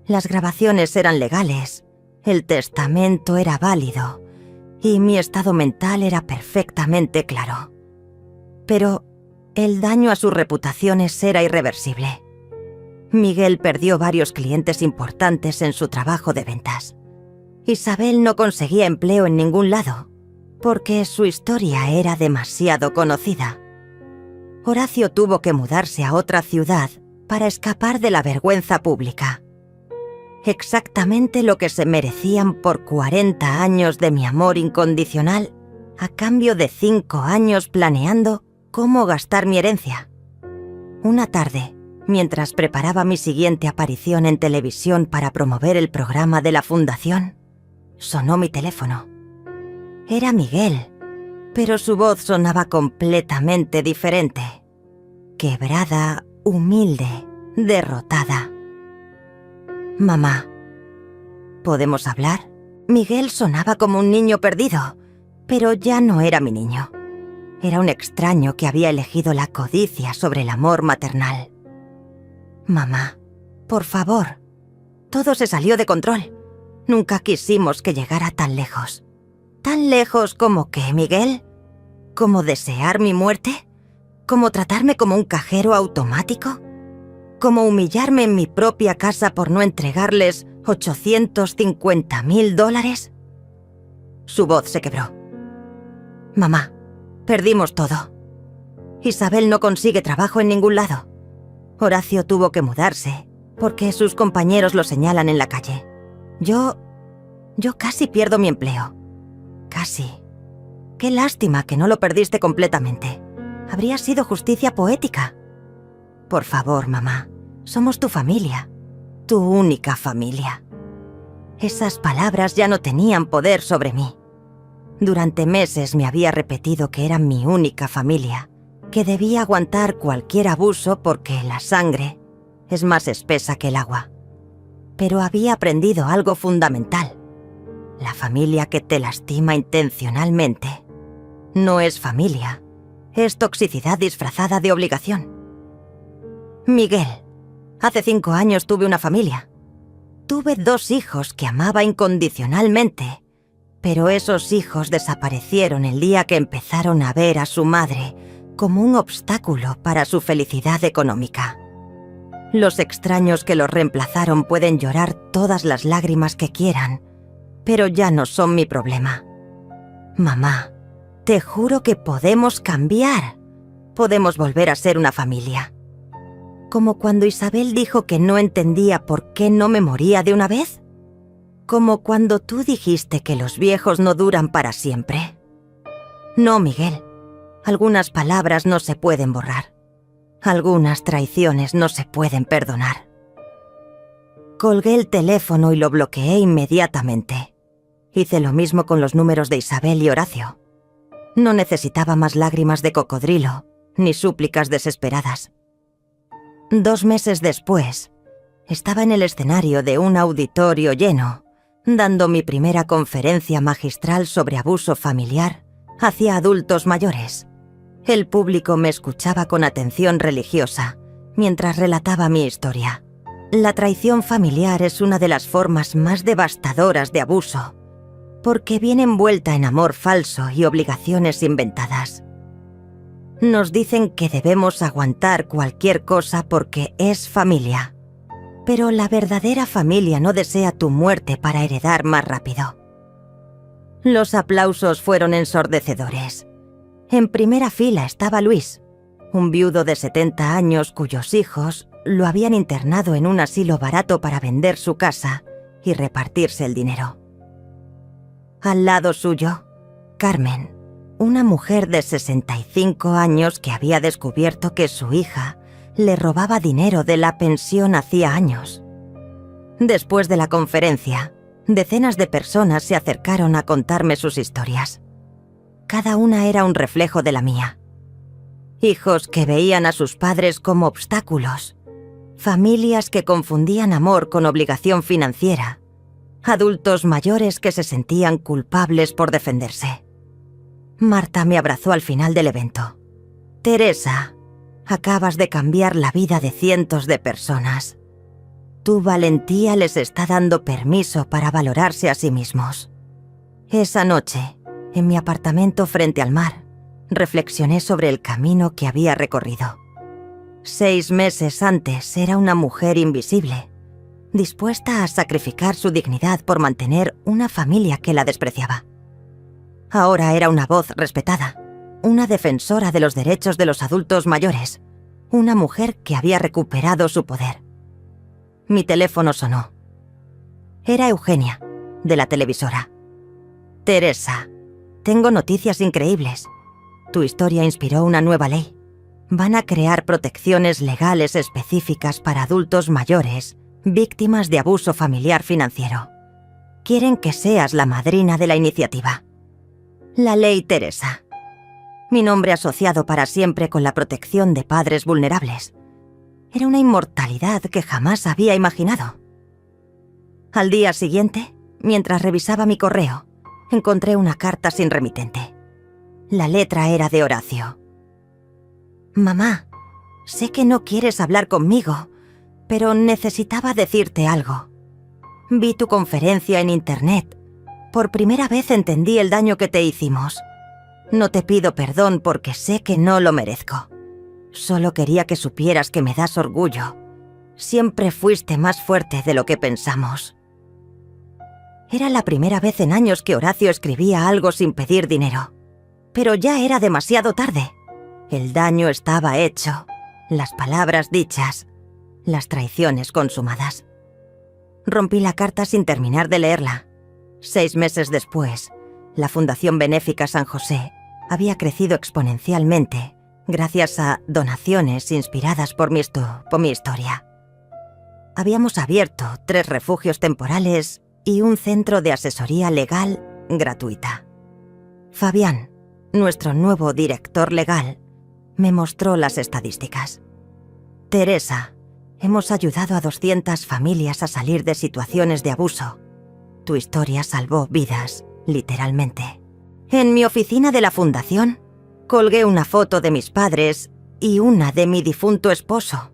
Las grabaciones eran legales, el testamento era válido y mi estado mental era perfectamente claro. Pero el daño a sus reputaciones era irreversible. Miguel perdió varios clientes importantes en su trabajo de ventas. Isabel no conseguía empleo en ningún lado, porque su historia era demasiado conocida. Horacio tuvo que mudarse a otra ciudad para escapar de la vergüenza pública. Exactamente lo que se merecían por 40 años de mi amor incondicional, a cambio de 5 años planeando cómo gastar mi herencia. Una tarde, mientras preparaba mi siguiente aparición en televisión para promover el programa de la fundación, sonó mi teléfono. Era Miguel, pero su voz sonaba completamente diferente. Quebrada, humilde, derrotada. «Mamá, ¿podemos hablar?». Miguel sonaba como un niño perdido, pero ya no era mi niño. Era un extraño que había elegido la codicia sobre el amor maternal. Mamá, por favor. Todo se salió de control. Nunca quisimos que llegara tan lejos. ¿Tan lejos como qué, Miguel? ¿Como desear mi muerte? ¿Como tratarme como un cajero automático? ¿Como humillarme en mi propia casa por no entregarles $850.000? Su voz se quebró. Mamá, perdimos todo. Isabel no consigue trabajo en ningún lado. Horacio tuvo que mudarse porque sus compañeros lo señalan en la calle. Yo casi pierdo mi empleo. Casi. Qué lástima que no lo perdiste completamente. Habría sido justicia poética. Por favor, mamá, somos tu familia. Tu única familia. Esas palabras ya no tenían poder sobre mí. Durante meses me había repetido que eran mi única familia, que debía aguantar cualquier abuso porque la sangre es más espesa que el agua. Pero había aprendido algo fundamental. La familia que te lastima intencionalmente no es familia, es toxicidad disfrazada de obligación. Miguel, hace 5 años tuve una familia. Tuve 2 hijos que amaba incondicionalmente, pero esos hijos desaparecieron el día que empezaron a ver a su madre como un obstáculo para su felicidad económica. Los extraños que los reemplazaron pueden llorar todas las lágrimas que quieran, pero ya no son mi problema. Mamá, te juro que podemos cambiar. Podemos volver a ser una familia. Como cuando Isabel dijo que no entendía por qué no me moría de una vez. Como cuando tú dijiste que los viejos no duran para siempre. No, Miguel. Algunas palabras no se pueden borrar. Algunas traiciones no se pueden perdonar. Colgué el teléfono y lo bloqueé inmediatamente. Hice lo mismo con los números de Isabel y Horacio. No necesitaba más lágrimas de cocodrilo, ni súplicas desesperadas. 2 meses después, estaba en el escenario de un auditorio lleno, dando mi primera conferencia magistral sobre abuso familiar hacia adultos mayores. El público me escuchaba con atención religiosa mientras relataba mi historia. La traición familiar es una de las formas más devastadoras de abuso, porque viene envuelta en amor falso y obligaciones inventadas. Nos dicen que debemos aguantar cualquier cosa porque es familia, pero la verdadera familia no desea tu muerte para heredar más rápido. Los aplausos fueron ensordecedores. En primera fila estaba Luis, un viudo de 70 años cuyos hijos lo habían internado en un asilo barato para vender su casa y repartirse el dinero. Al lado suyo, Carmen, una mujer de 65 años que había descubierto que su hija le robaba dinero de la pensión hacía años. Después de la conferencia, decenas de personas se acercaron a contarme sus historias. Cada una era un reflejo de la mía. Hijos que veían a sus padres como obstáculos, familias que confundían amor con obligación financiera, adultos mayores que se sentían culpables por defenderse. Marta me abrazó al final del evento. Teresa, acabas de cambiar la vida de cientos de personas. Tu valentía les está dando permiso para valorarse a sí mismos. Esa noche, en mi apartamento frente al mar, reflexioné sobre el camino que había recorrido. 6 meses antes era una mujer invisible, dispuesta a sacrificar su dignidad por mantener una familia que la despreciaba. Ahora era una voz respetada, una defensora de los derechos de los adultos mayores, una mujer que había recuperado su poder. Mi teléfono sonó. Era Eugenia, de la televisora. Teresa, tengo noticias increíbles. Tu historia inspiró una nueva ley. Van a crear protecciones legales específicas para adultos mayores, víctimas de abuso familiar financiero. Quieren que seas la madrina de la iniciativa. La Ley Teresa. Mi nombre asociado para siempre con la protección de padres vulnerables. Era una inmortalidad que jamás había imaginado. Al día siguiente, mientras revisaba mi correo, encontré una carta sin remitente. La letra era de Horacio. Mamá, sé que no quieres hablar conmigo, pero necesitaba decirte algo. Vi tu conferencia en Internet. Por primera vez entendí el daño que te hicimos. No te pido perdón porque sé que no lo merezco. Solo quería que supieras que me das orgullo. Siempre fuiste más fuerte de lo que pensamos. Era la primera vez en años que Horacio escribía algo sin pedir dinero. Pero ya era demasiado tarde. El daño estaba hecho, las palabras dichas, las traiciones consumadas. Rompí la carta sin terminar de leerla. 6 meses después, la Fundación Benéfica San José había crecido exponencialmente gracias a donaciones inspiradas por mi historia. Habíamos abierto 3 refugios temporales y un centro de asesoría legal gratuita. Fabián, nuestro nuevo director legal, me mostró las estadísticas. Teresa, hemos ayudado a 200 familias a salir de situaciones de abuso. Tu historia salvó vidas, literalmente. En mi oficina de la fundación, colgué una foto de mis padres y una de mi difunto esposo.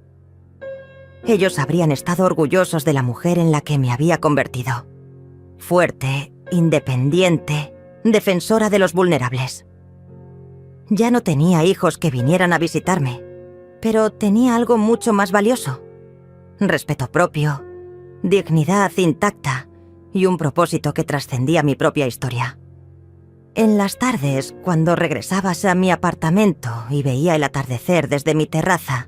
Ellos habrían estado orgullosos de la mujer en la que me había convertido. Fuerte, independiente, defensora de los vulnerables. Ya no tenía hijos que vinieran a visitarme, pero tenía algo mucho más valioso. Respeto propio, dignidad intacta y un propósito que trascendía mi propia historia. En las tardes, cuando regresabas a mi apartamento y veía el atardecer desde mi terraza,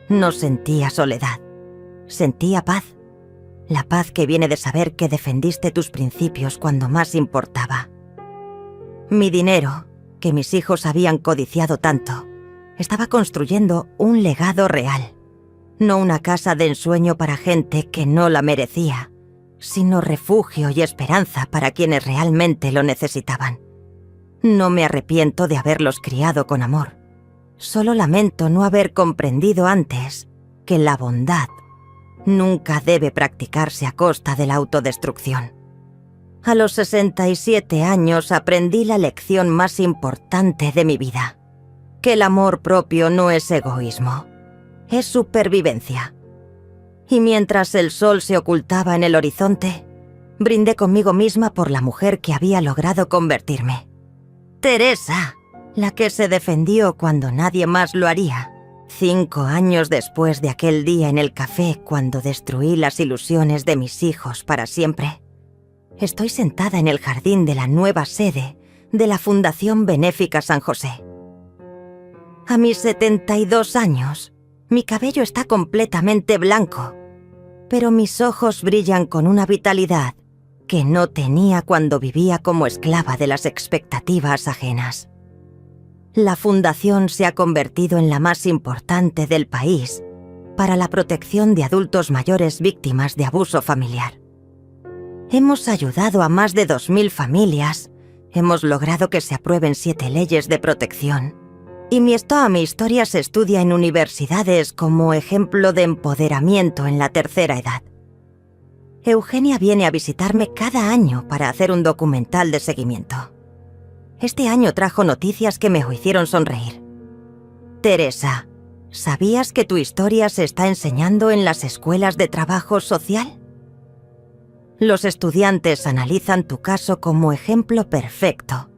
no sentía soledad, sentía paz. La paz que viene de saber que defendiste tus principios cuando más importaba. Mi dinero, que mis hijos habían codiciado tanto, estaba construyendo un legado real. No una casa de ensueño para gente que no la merecía, sino refugio y esperanza para quienes realmente lo necesitaban. No me arrepiento de haberlos criado con amor. Solo lamento no haber comprendido antes que la bondad nunca debe practicarse a costa de la autodestrucción. A los 67 años aprendí la lección más importante de mi vida: que el amor propio no es egoísmo, es supervivencia. Y mientras el sol se ocultaba en el horizonte, brindé conmigo misma por la mujer que había logrado convertirme. Teresa, la que se defendió cuando nadie más lo haría. 5 años después de aquel día en el café cuando destruí las ilusiones de mis hijos para siempre, estoy sentada en el jardín de la nueva sede de la Fundación Benéfica San José. A mis 72 años, mi cabello está completamente blanco, pero mis ojos brillan con una vitalidad que no tenía cuando vivía como esclava de las expectativas ajenas. La fundación se ha convertido en la más importante del país para la protección de adultos mayores víctimas de abuso familiar. Hemos ayudado a más de 2.000 familias, hemos logrado que se aprueben 7 leyes de protección, y mi historia se estudia en universidades como ejemplo de empoderamiento en la tercera edad. Eugenia viene a visitarme cada año para hacer un documental de seguimiento. Este año trajo noticias que me hicieron sonreír. Teresa, ¿sabías que tu historia se está enseñando en las escuelas de trabajo social? Los estudiantes analizan tu caso como ejemplo perfecto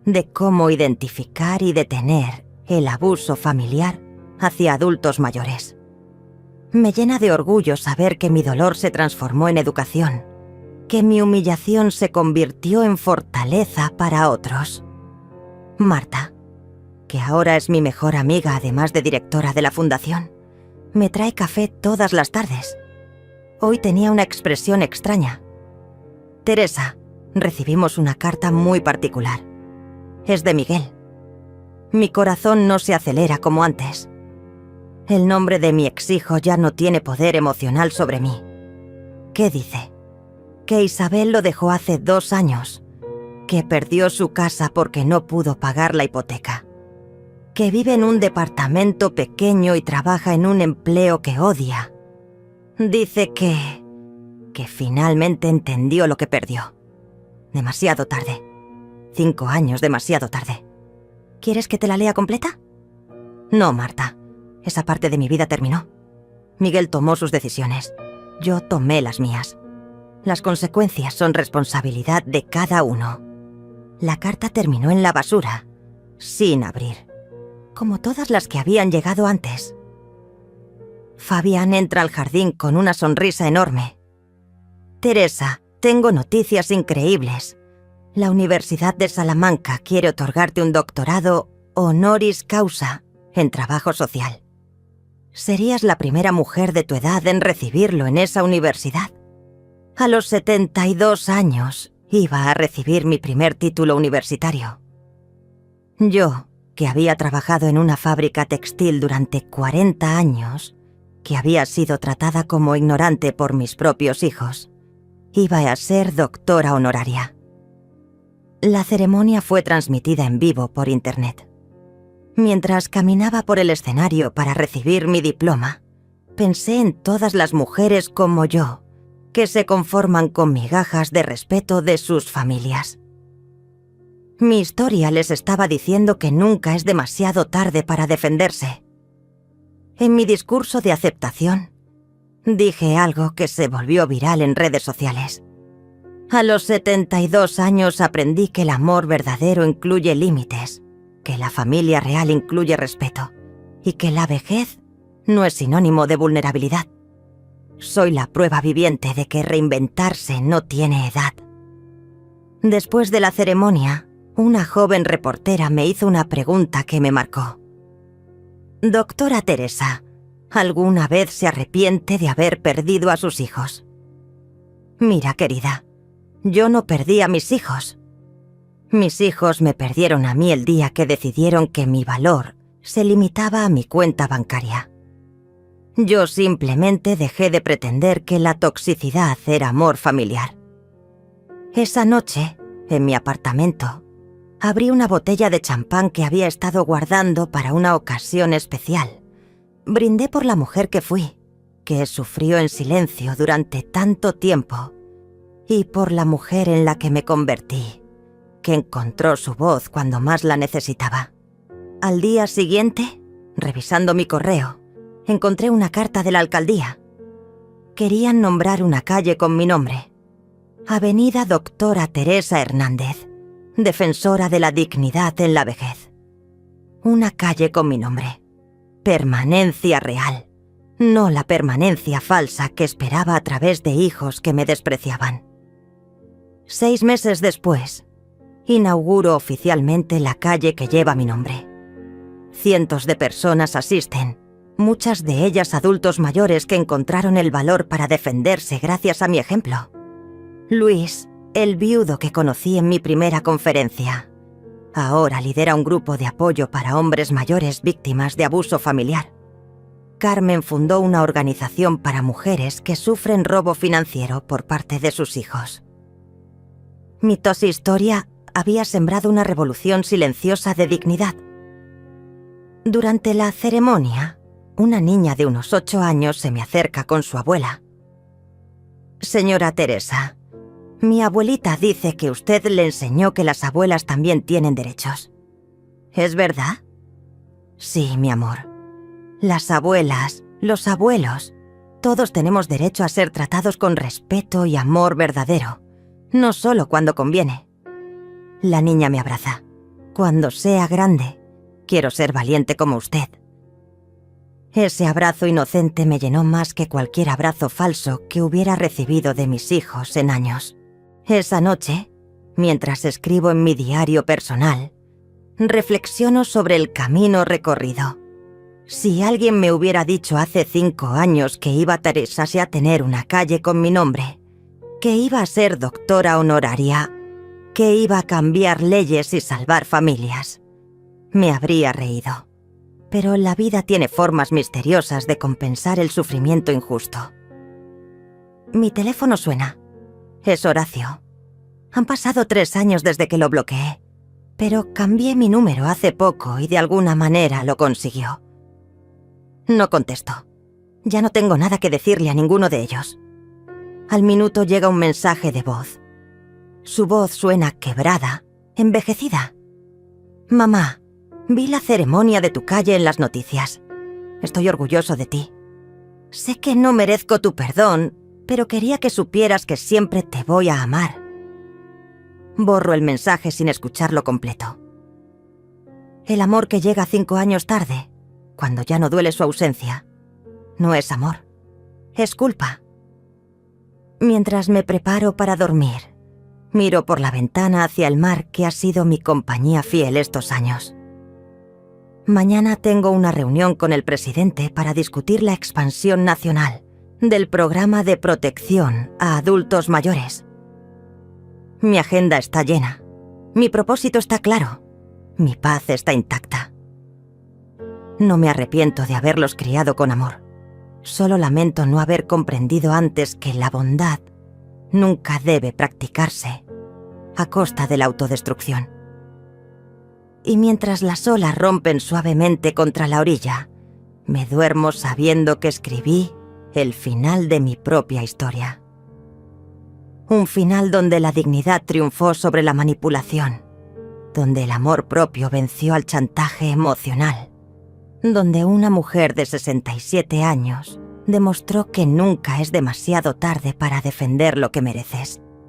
de cómo identificar y detener el abuso familiar hacia adultos mayores. Me llena de orgullo saber que mi dolor se transformó en educación, que mi humillación se convirtió en fortaleza para otros. Marta, que ahora es mi mejor amiga además de directora de la fundación, me trae café todas las tardes. Hoy tenía una expresión extraña. Teresa, recibimos una carta muy particular. Es de Miguel. Mi corazón no se acelera como antes. El nombre de mi ex-hijo ya no tiene poder emocional sobre mí. ¿Qué dice? Que Isabel lo dejó hace 2 años, que perdió su casa porque no pudo pagar la hipoteca, que vive en un departamento pequeño y trabaja en un empleo que odia. Dice que finalmente entendió lo que perdió. Demasiado tarde. 5 años demasiado tarde. ¿Quieres que te la lea completa? No, Marta. Esa parte de mi vida terminó. Miguel tomó sus decisiones. Yo tomé las mías. Las consecuencias son responsabilidad de cada uno. La carta terminó en la basura, sin abrir, como todas las que habían llegado antes. Fabián entra al jardín con una sonrisa enorme. Teresa, tengo noticias increíbles. La Universidad de Salamanca quiere otorgarte un doctorado honoris causa en trabajo social. Serías la primera mujer de tu edad en recibirlo en esa universidad. A los 72 años iba a recibir mi primer título universitario. Yo, que había trabajado en una fábrica textil durante 40 años, que había sido tratada como ignorante por mis propios hijos, iba a ser doctora honoraria. La ceremonia fue transmitida en vivo por internet. Mientras caminaba por el escenario para recibir mi diploma, pensé en todas las mujeres como yo, que se conforman con migajas de respeto de sus familias. Mi historia les estaba diciendo que nunca es demasiado tarde para defenderse. En mi discurso de aceptación, dije algo que se volvió viral en redes sociales. A los 72 años aprendí que el amor verdadero incluye límites, que la familia real incluye respeto y que la vejez no es sinónimo de vulnerabilidad. Soy la prueba viviente de que reinventarse no tiene edad. Después de la ceremonia, una joven reportera me hizo una pregunta que me marcó. Doctora Teresa, ¿alguna vez se arrepiente de haber perdido a sus hijos? Mira, querida, yo no perdí a mis hijos. Mis hijos me perdieron a mí el día que decidieron que mi valor se limitaba a mi cuenta bancaria. Yo simplemente dejé de pretender que la toxicidad era amor familiar. Esa noche, en mi apartamento, abrí una botella de champán que había estado guardando para una ocasión especial. Brindé por la mujer que fui, que sufrió en silencio durante tanto tiempo, y por la mujer en la que me convertí, que encontró su voz cuando más la necesitaba. Al día siguiente, revisando mi correo, encontré una carta de la alcaldía. Querían nombrar una calle con mi nombre. Avenida Doctora Teresa Hernández, defensora de la dignidad en la vejez. Una calle con mi nombre. Permanencia real, no la permanencia falsa que esperaba a través de hijos que me despreciaban. 6 meses después, inauguro oficialmente la calle que lleva mi nombre. Cientos de personas asisten, muchas de ellas adultos mayores que encontraron el valor para defenderse gracias a mi ejemplo. Luis, el viudo que conocí en mi primera conferencia, ahora lidera un grupo de apoyo para hombres mayores víctimas de abuso familiar. Carmen fundó una organización para mujeres que sufren robo financiero por parte de sus hijos. Mi historia había sembrado una revolución silenciosa de dignidad. Durante la ceremonia, una niña de unos 8 años se me acerca con su abuela. Señora Teresa, mi abuelita dice que usted le enseñó que las abuelas también tienen derechos. ¿Es verdad? Sí, mi amor. Las abuelas, los abuelos, todos tenemos derecho a ser tratados con respeto y amor verdadero, no solo cuando conviene. La niña me abraza. Cuando sea grande, quiero ser valiente como usted. Ese abrazo inocente me llenó más que cualquier abrazo falso que hubiera recibido de mis hijos en años. Esa noche, mientras escribo en mi diario personal, reflexiono sobre el camino recorrido. Si alguien me hubiera dicho hace 5 años que iba Teresa a tener una calle con mi nombre, que iba a ser doctora honoraria, que iba a cambiar leyes y salvar familias, me habría reído. Pero la vida tiene formas misteriosas de compensar el sufrimiento injusto. Mi teléfono suena. Es Horacio. Han pasado 3 años desde que lo bloqueé, pero cambié mi número hace poco y de alguna manera lo consiguió. No contesto. Ya no tengo nada que decirle a ninguno de ellos. Al minuto llega un mensaje de voz. Su voz suena quebrada, envejecida. Mamá, vi la ceremonia de tu calle en las noticias. Estoy orgulloso de ti. Sé que no merezco tu perdón, pero quería que supieras que siempre te voy a amar. Borro el mensaje sin escucharlo completo. El amor que llega 5 años tarde, cuando ya no duele su ausencia, no es amor, es culpa. Mientras me preparo para dormir, miro por la ventana hacia el mar que ha sido mi compañía fiel estos años. Mañana tengo una reunión con el presidente para discutir la expansión nacional del programa de protección a adultos mayores. Mi agenda está llena, mi propósito está claro, mi paz está intacta. No me arrepiento de haberlos criado con amor. Solo lamento no haber comprendido antes que la bondad nunca debe practicarse a costa de la autodestrucción. Y mientras las olas rompen suavemente contra la orilla, me duermo sabiendo que escribí el final de mi propia historia. Un final donde la dignidad triunfó sobre la manipulación, donde el amor propio venció al chantaje emocional, donde una mujer de 67 años demostró que nunca es demasiado tarde para defender lo que mereces.